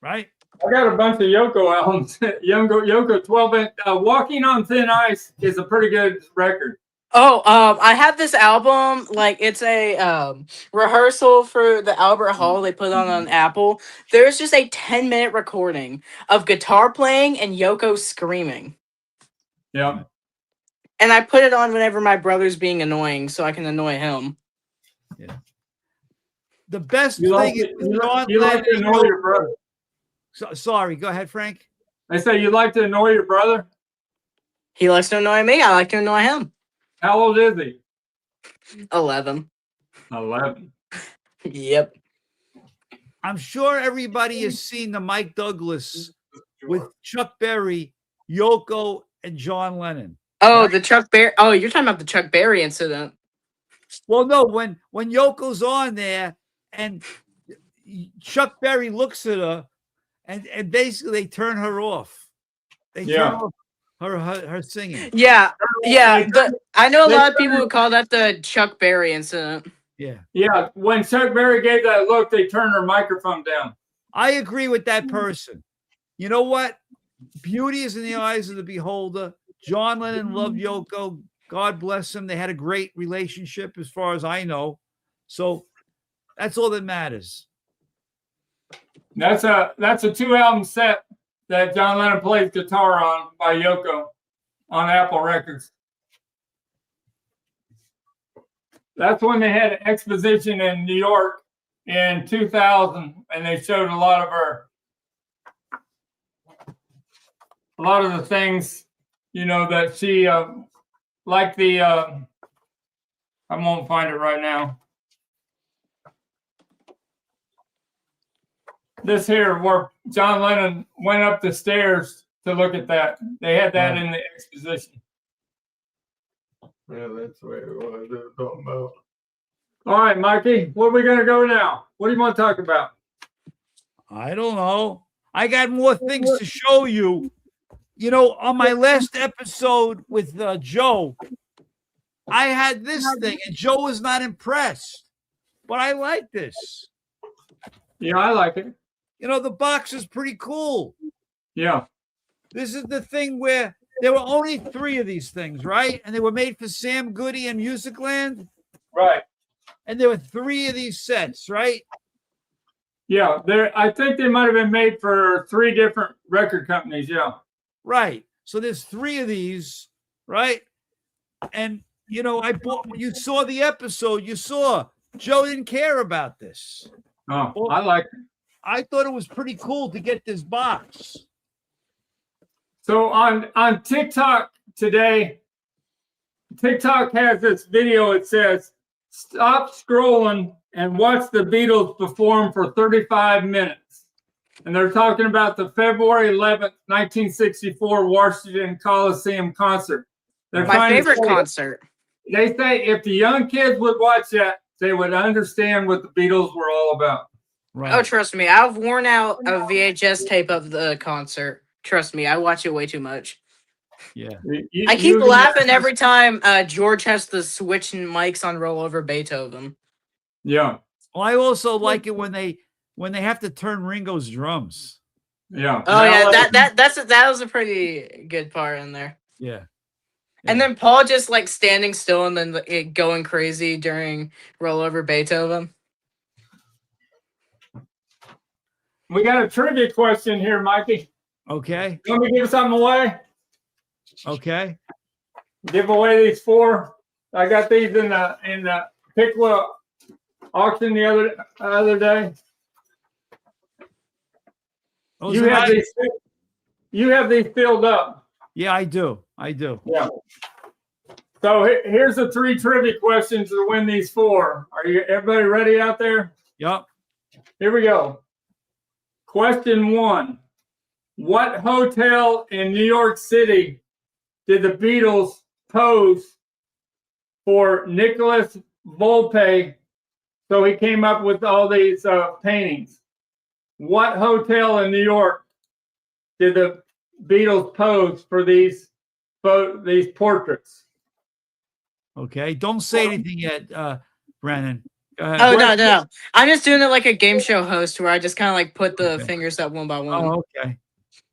Right? I got a bunch of Yoko albums. Yoko 12-inch. Walking on Thin Ice is a pretty good record. I have this album. Like, it's a rehearsal for the Albert Hall they put on Apple. There's just a 10-minute recording of guitar playing and Yoko screaming. Yeah. And I put it on whenever my brother's being annoying so I can annoy him. Yeah. The best you thing is you like to annoy your brother. Sorry, go ahead, Frank. I say you like to annoy your brother? He likes to annoy me. I like to annoy him. How old is he? 11. 11. Yep. I'm sure everybody has seen the Mike Douglas with Chuck Berry, Yoko, and John Lennon. Oh, the Chuck Berry. Oh, you're talking about the Chuck Berry incident. Well, no, when Yoko's on there and Chuck Berry looks at her and basically they turn her off. They turn off her singing. Yeah. I know a lot of people would call that the Chuck Berry incident. Yeah. Yeah. When Chuck Berry gave that look, they turned her microphone down. I agree with that person. You know what? Beauty is in the eyes of the beholder. John Lennon loved Yoko. God bless him. They had a great relationship as far as I know. So that's all that matters. That's a 2-album set that John Lennon plays guitar on by Yoko on Apple Records. That's when they had an exposition in New York in 2000, and they showed a lot of the things, that she like the. I won't find it right now. This here, where John Lennon went up the stairs to look at that. They had that in the exposition. Yeah, that's what we want to talk about. All right, Mikey, where are we going to go now? What do you want to talk about? I don't know. I got more things to show you. On my last episode with Joe, I had this thing, and Joe was not impressed. But I like this. Yeah, I like it. You know, the box is pretty cool. Yeah. This is the thing where there were only 3 of these things, right? And they were made for Sam Goody and Musicland. Right. And there were 3 of these sets, right? Yeah, I think they might have been made for 3 different record companies. Yeah. Right. So there's 3 of these, right? And you know, when you saw the episode, you saw Joe didn't care about this. Oh, well, I like it. I thought it was pretty cool to get this box. So on TikTok today, TikTok has this video. It says, "Stop scrolling and watch the Beatles perform for 35 minutes." And they're talking about the February 11th, 1964 Washington Coliseum concert. My favorite concert. They say if the young kids would watch that, they would understand what the Beatles were all about. Right. Oh, trust me. I've worn out a VHS tape of the concert. Trust me, I watch it way too much. Yeah. I keep laughing every time George has to switch mics on Roll Over Beethoven. Yeah. Well, I also like it when they have to turn Ringo's drums. Yeah. Oh yeah, that was a pretty good part in there. Yeah. And then Paul just like standing still and then going crazy during Roll Over Beethoven. We got a trivia question here, Mikey. Okay. You want me to give something away? Okay. Give away these 4. I got these in the Pickwa auction the other day. You have these filled up. Yeah, I do. Yeah. So here's the 3 trivia questions to win these 4. Are you everybody ready out there? Yep. Here we go. Question 1. What hotel in New York City did the Beatles pose for Nicholas Volpe? So he came up with all these paintings. What hotel in New York did the Beatles pose for these portraits? Okay. Don't say anything yet, Brennan. Go ahead. Oh, no. I'm just doing it like a game show host where I just kind of like put the fingers up one by one. Oh, okay.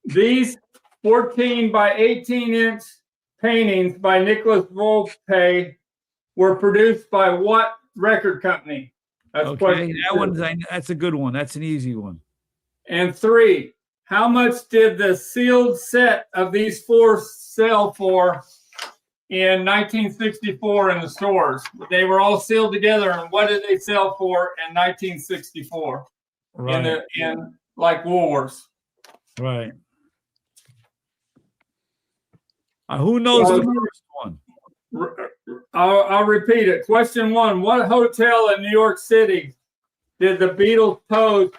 These 14 by 18-inch paintings by Nicholas Volpe were produced by what record company? That's okay. That's a good one. That's an easy one. And 3, how much did the sealed set of these 4 sell for in 1964 in the stores? They were all sealed together, and what did they sell for in 1964? Right. In like Woolworths. Right. Who knows the first one? I'll repeat it. Question 1: what hotel in New York City did the Beatles pose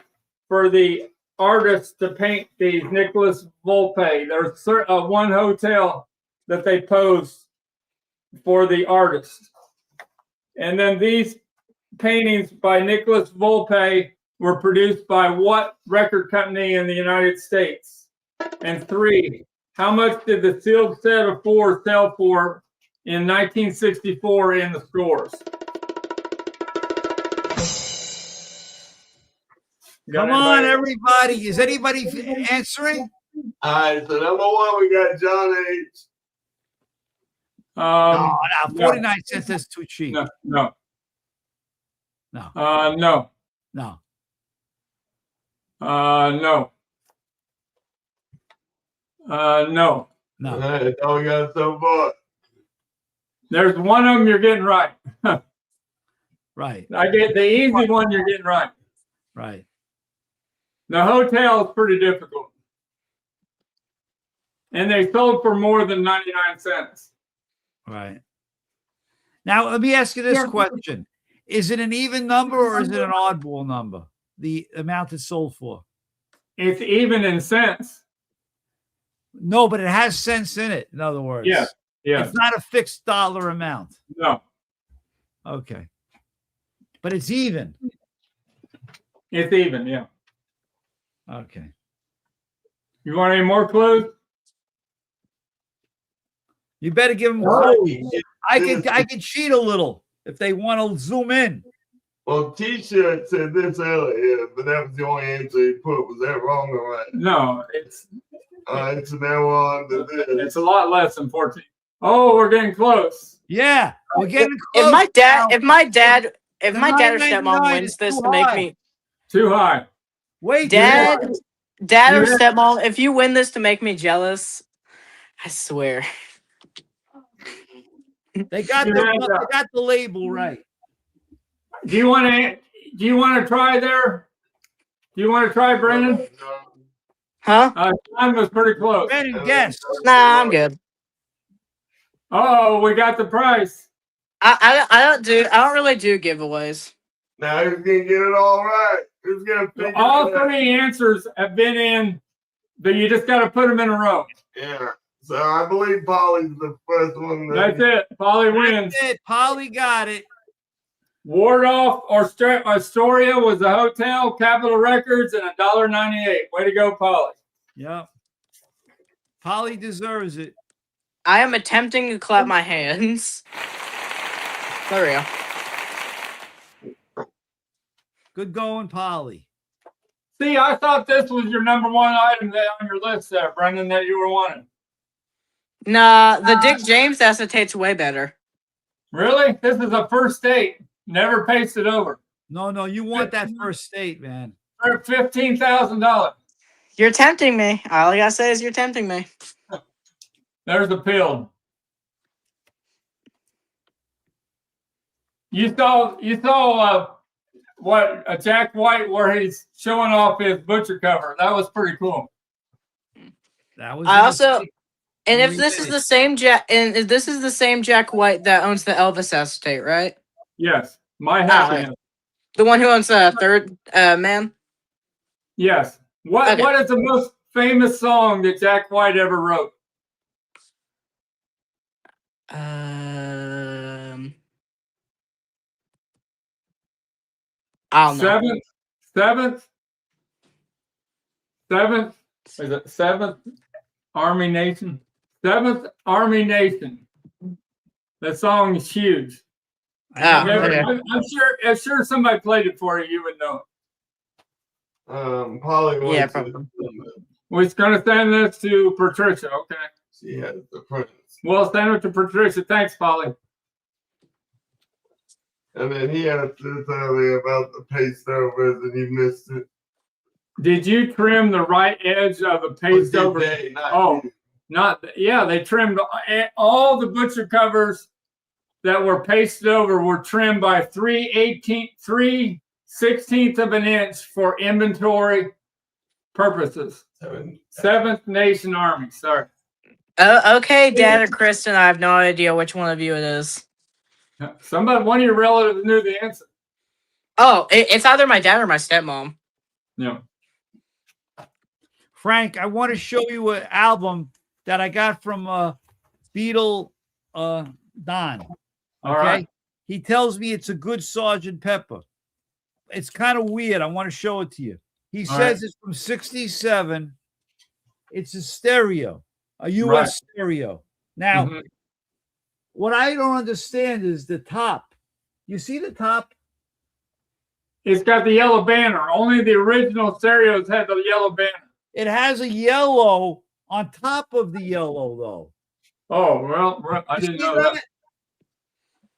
for the artist to paint these Nicholas Volpe? There's one hotel that they posed for the artist. And then these paintings by Nicholas Volpe were produced by what record company in the United States? And 3, how much did the sealed set of 4 sell for in 1964 in the stores? Come on, everybody. Is anybody answering? All right, so number 1, we got John H. No, 49 cents is too cheap. No. No. No. No. No. No. No. That's all we got so far. There's one of them you're getting right. Right. I get the easy one you're getting right. Right. The hotel is pretty difficult. And they sold for more than 99 cents. Right. Now, let me ask you this question. Is it an even number or is it an oddball number? The amount it's sold for? It's even in cents. No, but it has cents in it, in other words. Yeah. It's not a fixed dollar amount. No. Okay. But it's even. It's even, yeah. Okay. You want any more clues? You better give them clues. I can cheat a little if they want to zoom in. Well, T-shirt said this earlier, but that was the only answer he put. Was that wrong or right? No, it's now on to this. It's a lot less than 14. Oh, we're getting close. Yeah, we're getting close. If my dad now. or stepmom 999 wins is this too to make high. me Too high. Wait, dad or You- stepmom, if you win this to make me jealous, I swear. they got the label right. Do you want to try there? Do you want to try, Brendan? Huh? Time was pretty close. Brendan, guess. Nah, I'm good. Oh, we got the price. I don't really do giveaways. Now who's gonna get it all right? Who's gonna figure All it out? 3 answers have been in, but you just got to put them in a row. Yeah. So I believe Polly's the first one. That's it. Polly wins. That's it. Polly got it. Wardolph or Astoria was the hotel, Capitol Records, and $1.98. Way to go, Polly. Yep. Polly deserves it. I am attempting to clap my hands. There we go. Good going, Polly. See, I thought this was your number 1 item on your list there, Brendan, that you were wanting. Nah, the Dick James acetate's way better. Really? This is a first date. Never pasted over. No, you want that first state, man. For $15,000. You're tempting me. All I gotta say is you're tempting me. There's the pill. You saw what a Jack White where he's showing off his butcher cover. That was pretty cool. That was. I also, and if this is the same Jack, and if this is the same Jack White that owns the Elvis acetate, right? Yes, my happiness. The one who owns the Third Man. Yes. What is the most famous song that Jack White ever wrote? I don't know. Seventh. Is it Seventh Army Nation? Seventh Army Nation. That song is huge. I'm sure somebody played it for you. You would know. Polly. Yeah, probably. We're going to send this to Patricia. Okay. She has the prints. We'll send it to Patricia. Thanks, Polly. And then he asked this earlier about the paste overs, and you missed it. Did you trim the right edge of the paste over? They trimmed all the butcher covers that were pasted over were trimmed by 3/16 of an inch for inventory purposes. Seventh Nation Army. Sorry. Okay, Dad or Kristen, I have no idea which one of you it is. One of your relatives knew the answer. Oh, it's either my dad or my stepmom. Yeah. Frank, I want to show you an album that I got from Beatle Don. Okay. All right. He tells me it's a good Sgt. Pepper. It's kind of weird. I want to show it to you. He says it's from 67. It's a stereo, a US stereo. Now, what I don't understand is the top. You see the top? It's got the yellow banner. Only the original stereos had the yellow banner. It has a yellow on top of the yellow, though. Oh, well, I didn't know that.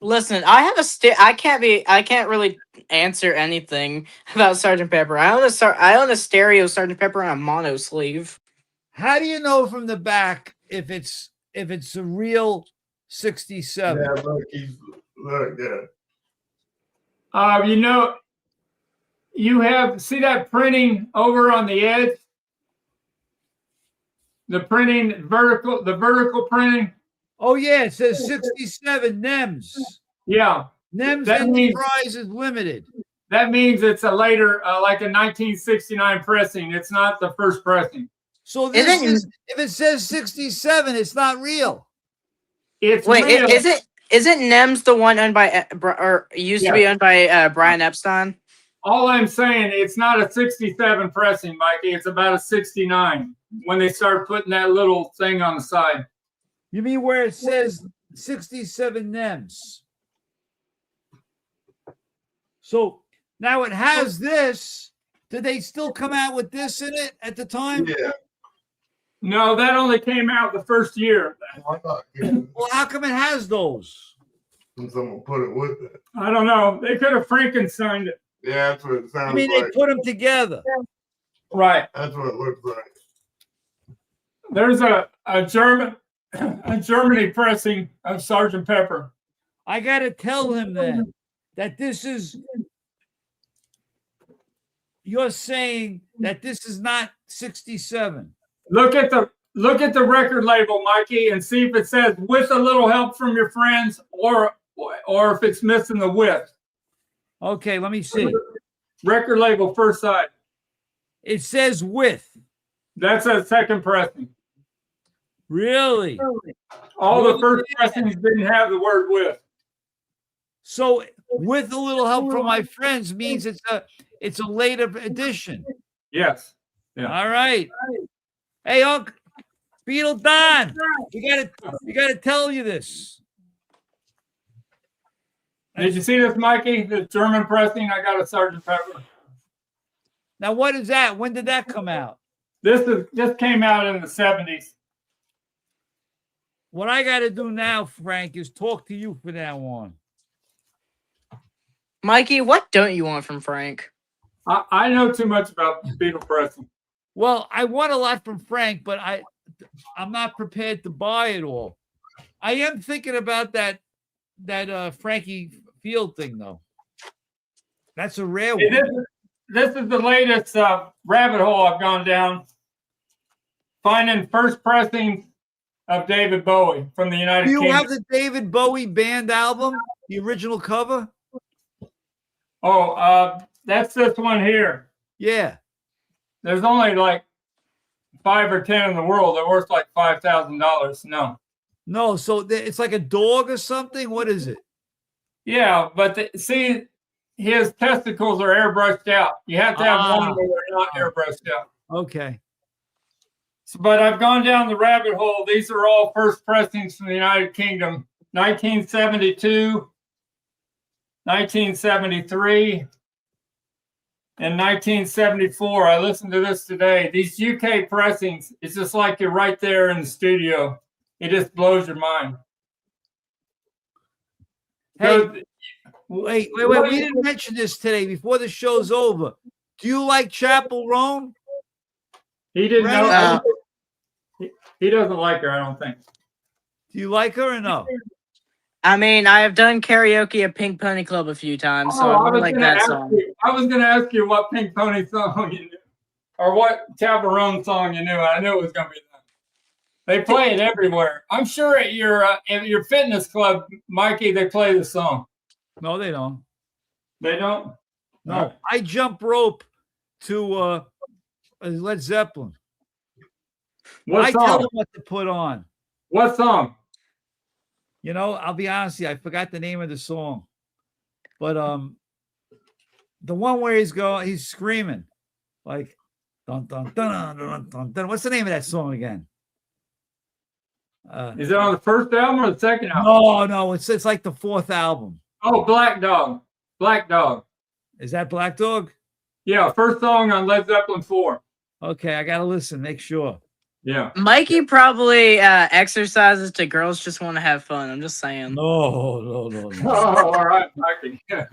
Listen, I have I can't really answer anything about Sgt. Pepper. I own a stereo Sgt. Pepper on a mono sleeve. How do you know from the back if it's a real 67? Yeah, look, you have see that printing over on the edge? The printing the vertical printing. Oh yeah, it says 67 NEMS. Yeah. NEMS Enterprises Limited. That means it's a later, like a 1969 pressing. It's not the first pressing. So if it says 67, it's not real. It's real. Isn't NEMS the one owned by or used to be owned by Brian Epstein? All I'm saying, it's not a 67 pressing, Mikey. It's about a 69 when they start putting that little thing on the side. You mean where it says 67 NEMS? So now it has this. Did they still come out with this in it at the time? Yeah. No, that only came out the first year. Well, how come it has those? Someone put it with it. I don't know. They could have Frankensteined it. Yeah, that's what it sounds I mean, like. they put them together. Right. That's what it looks like. There's a Germany pressing of Sgt. Pepper. I got to tell him that this is. You're saying that this is not 67. Look at the record label, Mikey, and see if it says "with a little help from your friends" or if it's missing the "with." Okay, let me see. Record label, first side. It says "with." That's a second pressing. Really? All the first pressings didn't have the word "with." So, with a little help from my friends means it's a later edition. Yes. Yeah. All right. Hey, Uncle Beetle Don, we gotta tell you this. Did you see this, Mikey? The German pressing. I got a Sgt. Pepper. Now, what is that? When did that come out? This came out in the 70s. What I got to do now, Frank, is talk to you from now on. Mikey, what don't you want from Frank? I know too much about Beatle pressing. Well, I want a lot from Frank, but I'm not prepared to buy it all. I am thinking about that Frankie Field thing, though. That's a rare one. This is the latest rabbit hole I've gone down. Finding first pressing of David Bowie from the United Kingdom. Do you have the David Bowie band album, the original cover? Oh, that's this one here. Yeah. There's only like 5 or 10 in the world. They're worth like $5,000. No, so it's like a dog or something. What is it? Yeah, but see, his testicles are airbrushed out. You have to have one where they're not airbrushed out. Okay. But I've gone down the rabbit hole. These are all first pressings from the United Kingdom. 1972, 1973, and 1974. I listened to this today. These UK pressings, it's just like you're right there in the studio. It just blows your mind. Hey, wait. We didn't mention this today before the show's over. Do you like Chapel Roan? He didn't know. He doesn't like her, I don't think. Do you like her or no? I mean, I have done karaoke at Pink Pony Club a few times, so I really like that song. I was going to ask you what Pink Pony song you knew, or what Chaperone song you knew. I knew it was going to be that. They play it everywhere. I'm sure at your fitness club, Mikey, they play the song. No, they don't. They don't? No. I jump rope to Led Zeppelin. What song? I tell them what to put on. What song? You know, I'll be honest with you, I forgot the name of the song. But the one where he's screaming like dun dun dun dun dun dun. What's the name of that song again? Is it on the first album or the second album? No, it's like the fourth album. Oh, Black Dog. Black Dog. Is that Black Dog? Yeah, first song on Led Zeppelin 4. Okay, I gotta listen, make sure. Yeah. Mikey probably exercises to girls just want to have fun. I'm just saying. No. Oh, all right, Mikey. Yeah.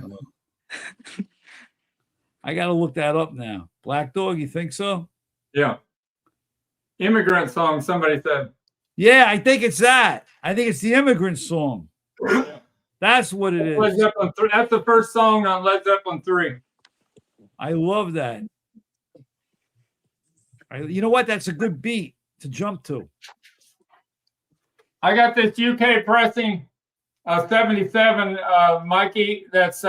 I gotta look that up now. Black Dog, you think so? Yeah. Immigrant song, somebody said. Yeah, I think it's that. I think it's the Immigrant Song. That's what it is. Led Zeppelin 3. That's the first song on Led Zeppelin 3. I love that. You know what? That's a good beat to jump to. I got this UK pressing 77, Mikey, that's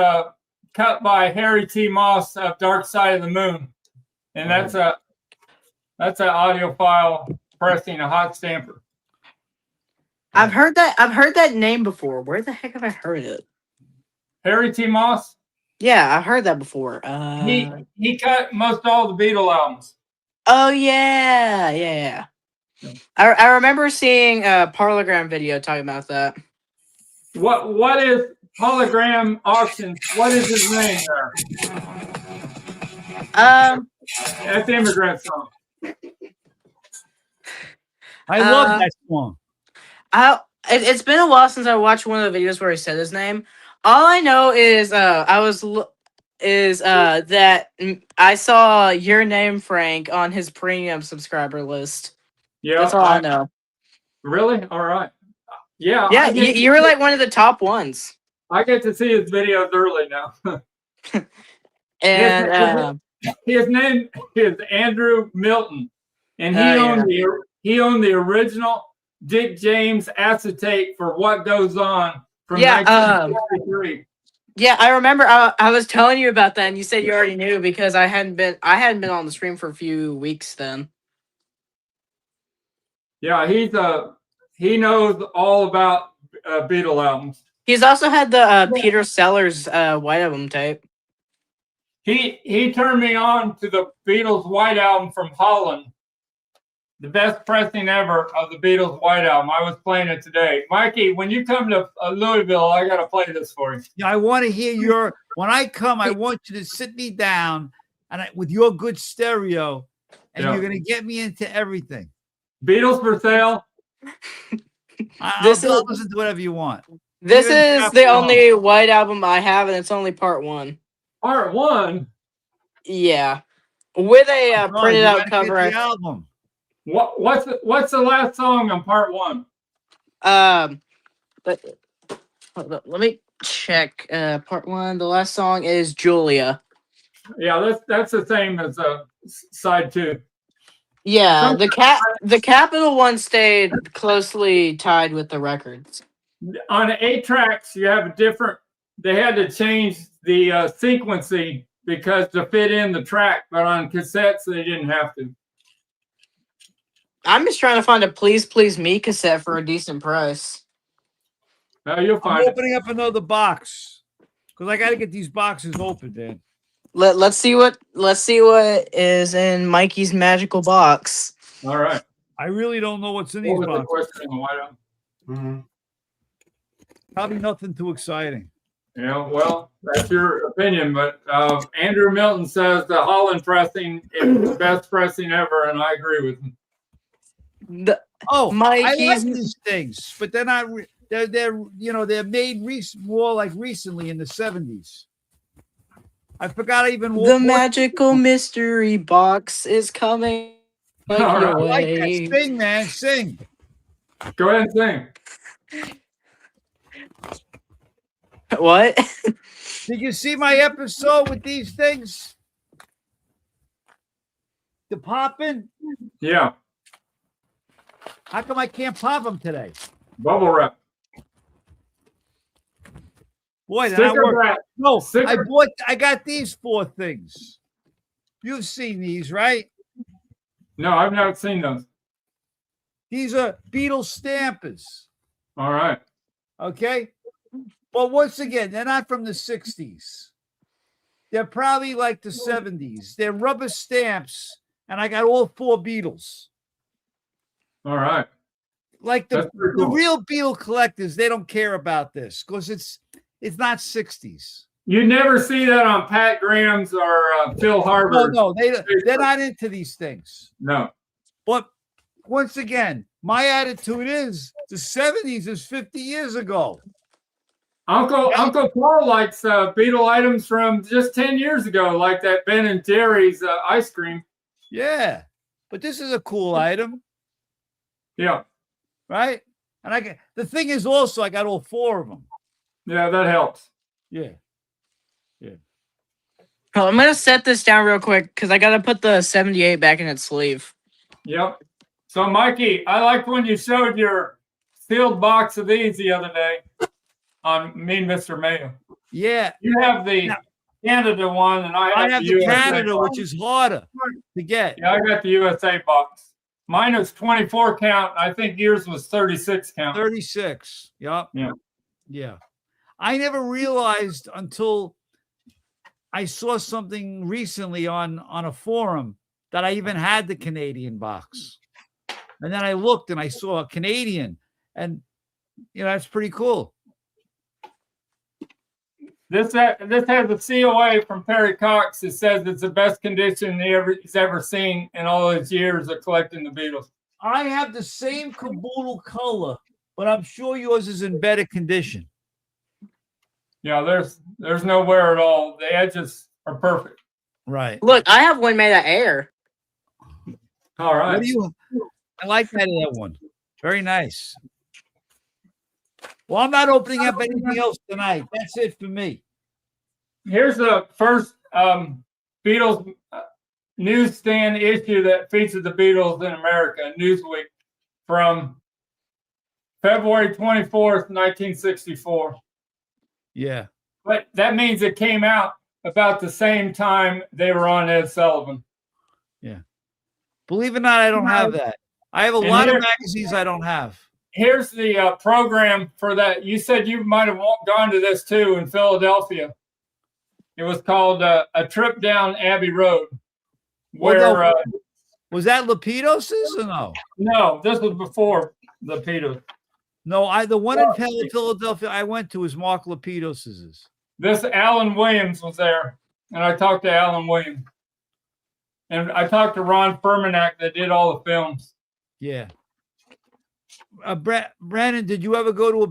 cut by Harry T. Moss of Dark Side of the Moon. And that's an audiophile pressing, a hot stamper. I've heard that name before. Where the heck have I heard it? Harry T. Moss? Yeah, I've heard that before. He cut most all the Beatles albums. Oh yeah. I remember seeing a Parlogram video talking about that. What is hologram auctions. What is his name there? That's the Immigrant Song. I love that song. It's been a while since I watched one of the videos where he said his name. All I know is that I saw your name, Frank, on his premium subscriber list. Yeah, that's all I know. Really? All right. Yeah. Yeah, you were like one of the top ones. I get to see his videos early now. And his name is Andrew Milton, and he owned the original Dick James acetate for What Goes On from 1963. Yeah, I remember. I was telling you about that, and you said you already knew because I hadn't been on the stream for a few weeks then. Yeah, he knows all about Beatle albums. He's also had the Peter Sellers White Album tape. He turned me on to the Beatles White Album from Holland. The best pressing ever of the Beatles White Album. I was playing it today. Mikey, when you come to Louisville, I got to play this for you. Yeah, I want to hear when I come, I want you to sit me down and with your good stereo, and you're going to get me into everything. Beatles for sale. I'll listen to whatever you want. This is the only White Album I have, and it's only part 1. Part 1? Yeah. With a printed out cover. The album. What's the last song on part 1? But hold up, let me check. Part 1. The last song is Julia. Yeah, that's the same as side 2. Yeah, the Capital one stayed closely tied with the records. On 8 tracks, you have a different. They had to change the sequencing because to fit in the track, but on cassettes they didn't have to. I'm just trying to find a Please Please Me cassette for a decent price. You'll find I'm opening up another box because I got to get these boxes open, man. Let's see what is in Mikey's magical box. All right. I really don't know what's in these boxes. Probably nothing too exciting. Yeah, well, that's your opinion, but Andrew Milton says the Holland pressing is the best pressing ever, and I agree with him. Mikey's... I like these things, but they're not. They're made more like recently in the 70s. I forgot even the magical mystery box is coming. I like that. Sing, man, sing. Go ahead and sing. What? Did you see my episode with these things? The popping? Yeah. How come I can't pop them today? Bubble wrap. Boy, then I got these 4 things. You've seen these, right? No, I've not seen those. These are Beatles stampers. All right. Okay. But once again, they're not from the 60s. They're probably like the 70s. They're rubber stamps, and I got all 4 Beatles. All right. Like the real Beatle collectors, they don't care about this because it's not 60s. You never see that on Pat Graham's or Phil Harvard. No, they're not into these things. No. But once again, my attitude is the 70s is 50 years ago. Uncle Paul likes Beatle items from just 10 years ago, like that Ben and Jerry's ice cream. Yeah, but this is a cool item. Yeah. Right? And the thing is also I got all 4 of them. Yeah, that helps. Yeah. Oh, I'm gonna set this down real quick because I gotta put the 78 back in its sleeve. Yep. So Mikey, I liked when you showed your sealed box of these the other day on Mean Mr. Mayo. Yeah. You have the Canada one, and I have the USA Canada, box, which is harder to get. Yeah, I got the USA box. Mine was 24 count. I think yours was 36 count. 36. Yep. Yeah. I never realized until I saw something recently on a forum that I even had the Canadian box. And then I looked and I saw a Canadian, and that's pretty cool. This has a COA from Perry Cox that says it's the best condition he's ever seen in all his years of collecting the Beatles. I have the same caboodle color, but I'm sure yours is in better condition. Yeah, there's no wear at all. The edges are perfect. Right. Look, I have one made of air. All right. What do you? I like that one. Very nice. Well, I'm not opening up anything else tonight. That's it for me. Here's the first Beatles newsstand issue that featured the Beatles in America, Newsweek, from February 24th, 1964. Yeah. But that means it came out about the same time they were on Ed Sullivan. Yeah. Believe it or not, I don't have that. I have a lot of magazines I don't have. Here's the program for that. You said you might have gone to this too in Philadelphia. It was called A Trip Down Abbey Road. Where was that Lapidos's or no? No, this was before Lapidus. No, the one in Philadelphia I went to was Mark Lapidos's. This Alan Williams was there, and I talked to Alan Williams. And I talked to Ron Fermanak that did all the films. Yeah. Brandon, did you ever go to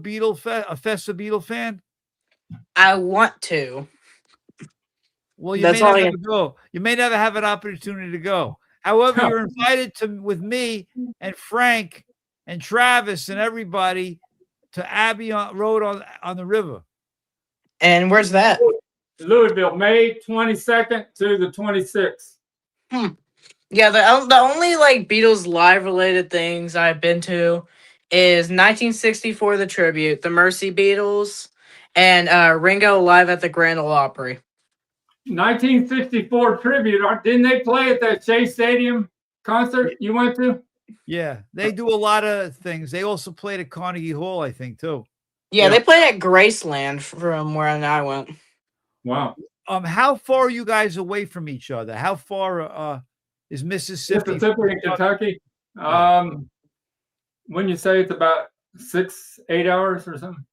a Festa Beatle fan? I want to. Well, you may never go. You may never have an opportunity to go. However, you're invited with me and Frank and Travis and everybody to Abbey Road on the river. And where's that? Louisville, May 22nd to the 26th. Yeah, the only like Beatles live related things I've been to is 1964 the tribute, the Mercy Beatles, and Ringo live at the Grand Ole Opry. 1964 tribute. Didn't they play at that Shea Stadium concert you went to? Yeah, they do a lot of things. They also played at Carnegie Hall, I think, too. Yeah, they played at Graceland from where I went. Wow. How far are you guys away from each other? How far is Mississippi? Mississippi and Kentucky. When you say it's about 6-8 hours or something.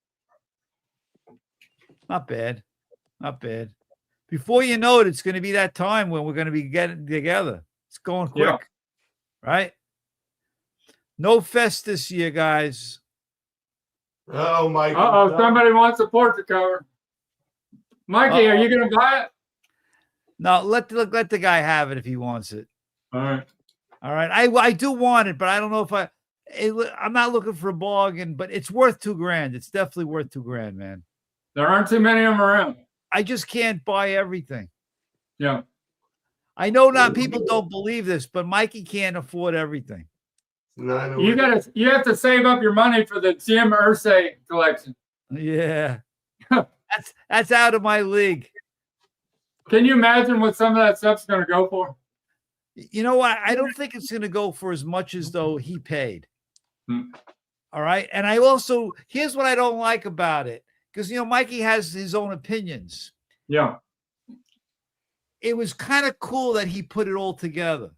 Not bad. Not bad. Before you know it, it's going to be that time when we're going to be getting together. It's going quick, right? No fest this year, guys. Oh, Mikey. Somebody wants a portrait cover. Mikey, are you going to buy it? No, let the guy have it if he wants it. All right. All right. I do want it, but I don't know if I'm not looking for a bargain, but it's worth $2,000. It's definitely worth $2,000, man. There aren't too many of them around. I just can't buy everything. Yeah. I know not people don't believe this, but Mikey can't afford everything. You have to save up your money for the Jim Irsay collection. Yeah. That's out of my league. Can you imagine what some of that stuff's going to go for? You know what? I don't think it's going to go for as much as though he paid. All right. And here's what I don't like about it. Because, Mikey has his own opinions. Yeah. It was kind of cool that he put it all together.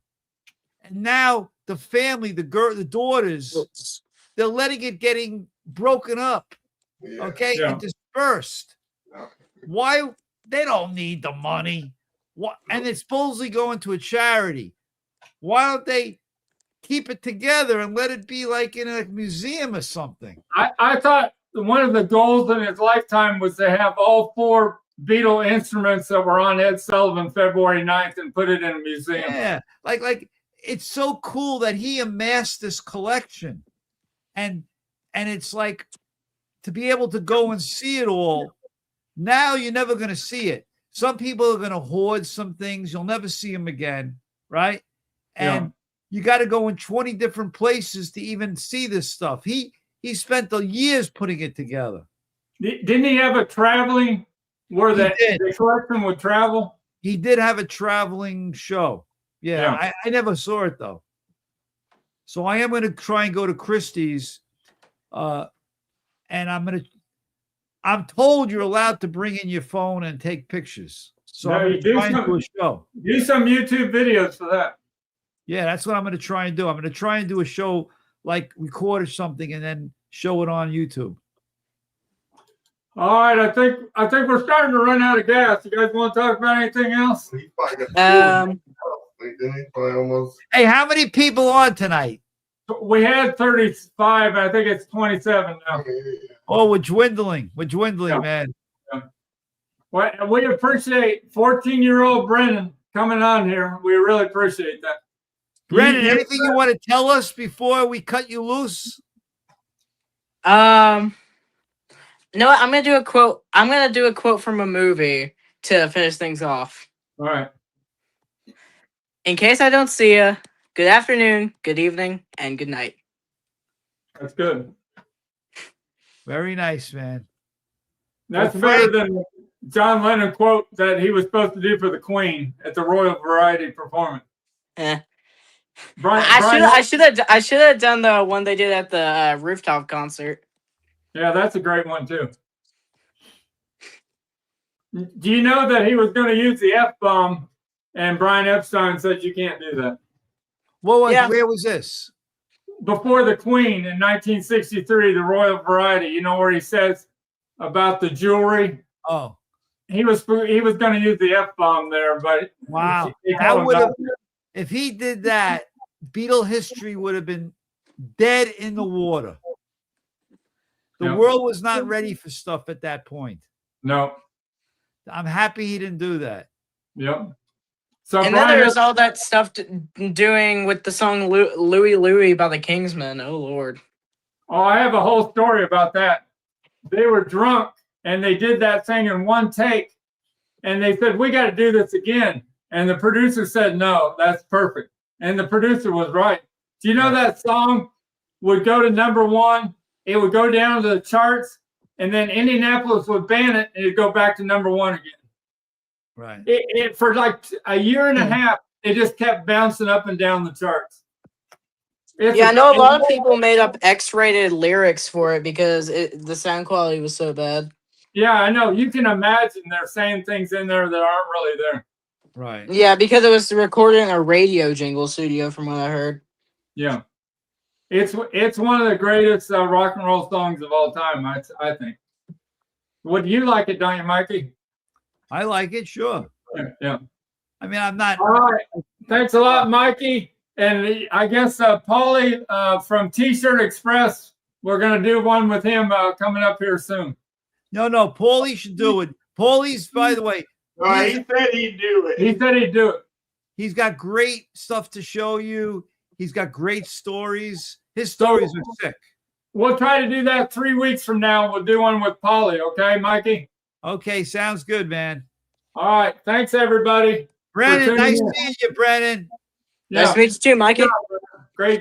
And now the family, the daughters, they're letting it getting broken up. Okay. Yeah. And dispersed. Why? They don't need the money. What? And it's supposedly going to a charity. Why don't they keep it together and let it be like in a museum or something? I thought one of the goals in his lifetime was to have all 4 Beatle instruments that were on Ed Sullivan February 9th and put it in a museum. Yeah, like it's so cool that he amassed this collection, and it's like to be able to go and see it all. Now you're never going to see it. Some people are going to hoard some things. You'll never see them again, right? And you got to go in 20 different places to even see this stuff. He spent the years putting it together. Didn't he have a traveling where the collection would travel? He did have a traveling show. Yeah. I never saw it though. So I am going to try and go to Christie's, and I'm told you're allowed to bring in your phone and take pictures. So I'm going to try and do a show. Do some YouTube videos for that. Yeah, that's what I'm going to try and do. I'm going to try and do a show, like record or something and then show it on YouTube. All right, I think we're starting to run out of gas. You guys want to talk about anything else? Hey, how many people on tonight? We had 35. I think it's 27 now. Oh, we're dwindling. Yeah. Man. Yeah. Well, we appreciate 14-year-old Brennan coming on here. We really appreciate that. Brennan, anything you want to tell us before we cut you loose? No, I'm gonna do a quote. I'm gonna do a quote from a movie to finish things off. All right. In case I don't see you, good afternoon, good evening, and good night. That's good. Very nice, man. That's better than John Lennon quote that he was supposed to do for the Queen at the Royal Variety performance. I should have done the one they did at the rooftop concert. Yeah, that's a great one too. Do you know that he was going to use the F-bomb, and Brian Epstein said you can't do that? Where was this? Before the Queen in 1963, the Royal Variety. You know where he says about the jewelry? Oh, he was going to use the F-bomb there, but wow, that would have. If he did that, Beatle history would have been dead in the water. The world was not ready for stuff at that point. No. I'm happy he didn't do that. Yep. So and then there was all that stuff doing with the song Louie Louie by the Kingsmen. Oh, Lord. Oh, I have a whole story about that. They were drunk, and they did that thing in one take. And they said, we got to do this again. And the producer said, no, that's perfect. And the producer was right. Do you know that song would go to #1? It would go down to the charts, and then Indianapolis would ban it, and it'd go back to #1 again. Right. It for like a year and a half, it just kept bouncing up and down the charts. I know a lot of people made up X-rated lyrics for it because the sound quality was so bad. Yeah, I know. You can imagine they're saying things in there that aren't really there. Right. Yeah, because it was recorded in a radio jingle studio, from what I heard. Yeah. It's one of the greatest rock and roll songs of all time, I think. Would you like it, don't you, Mikey? I like it, sure. Yeah. I mean, I'm not. All right. Thanks a lot, Mikey. And I guess Paulie from T-Shirt Express, we're going to do one with him coming up here soon. No, Paulie should do it. Paulie's, by the way. He said he'd do it. He said he'd do it. He's got great stuff to show you. He's got great stories. His stories are sick. We'll try to do that 3 weeks from now. We'll do one with Paulie. Okay, Mikey? Okay, sounds good, man. All right. Thanks, everybody. Brennan, nice seeing you, Brennan. Nice to meet you too, Mikey. Yeah.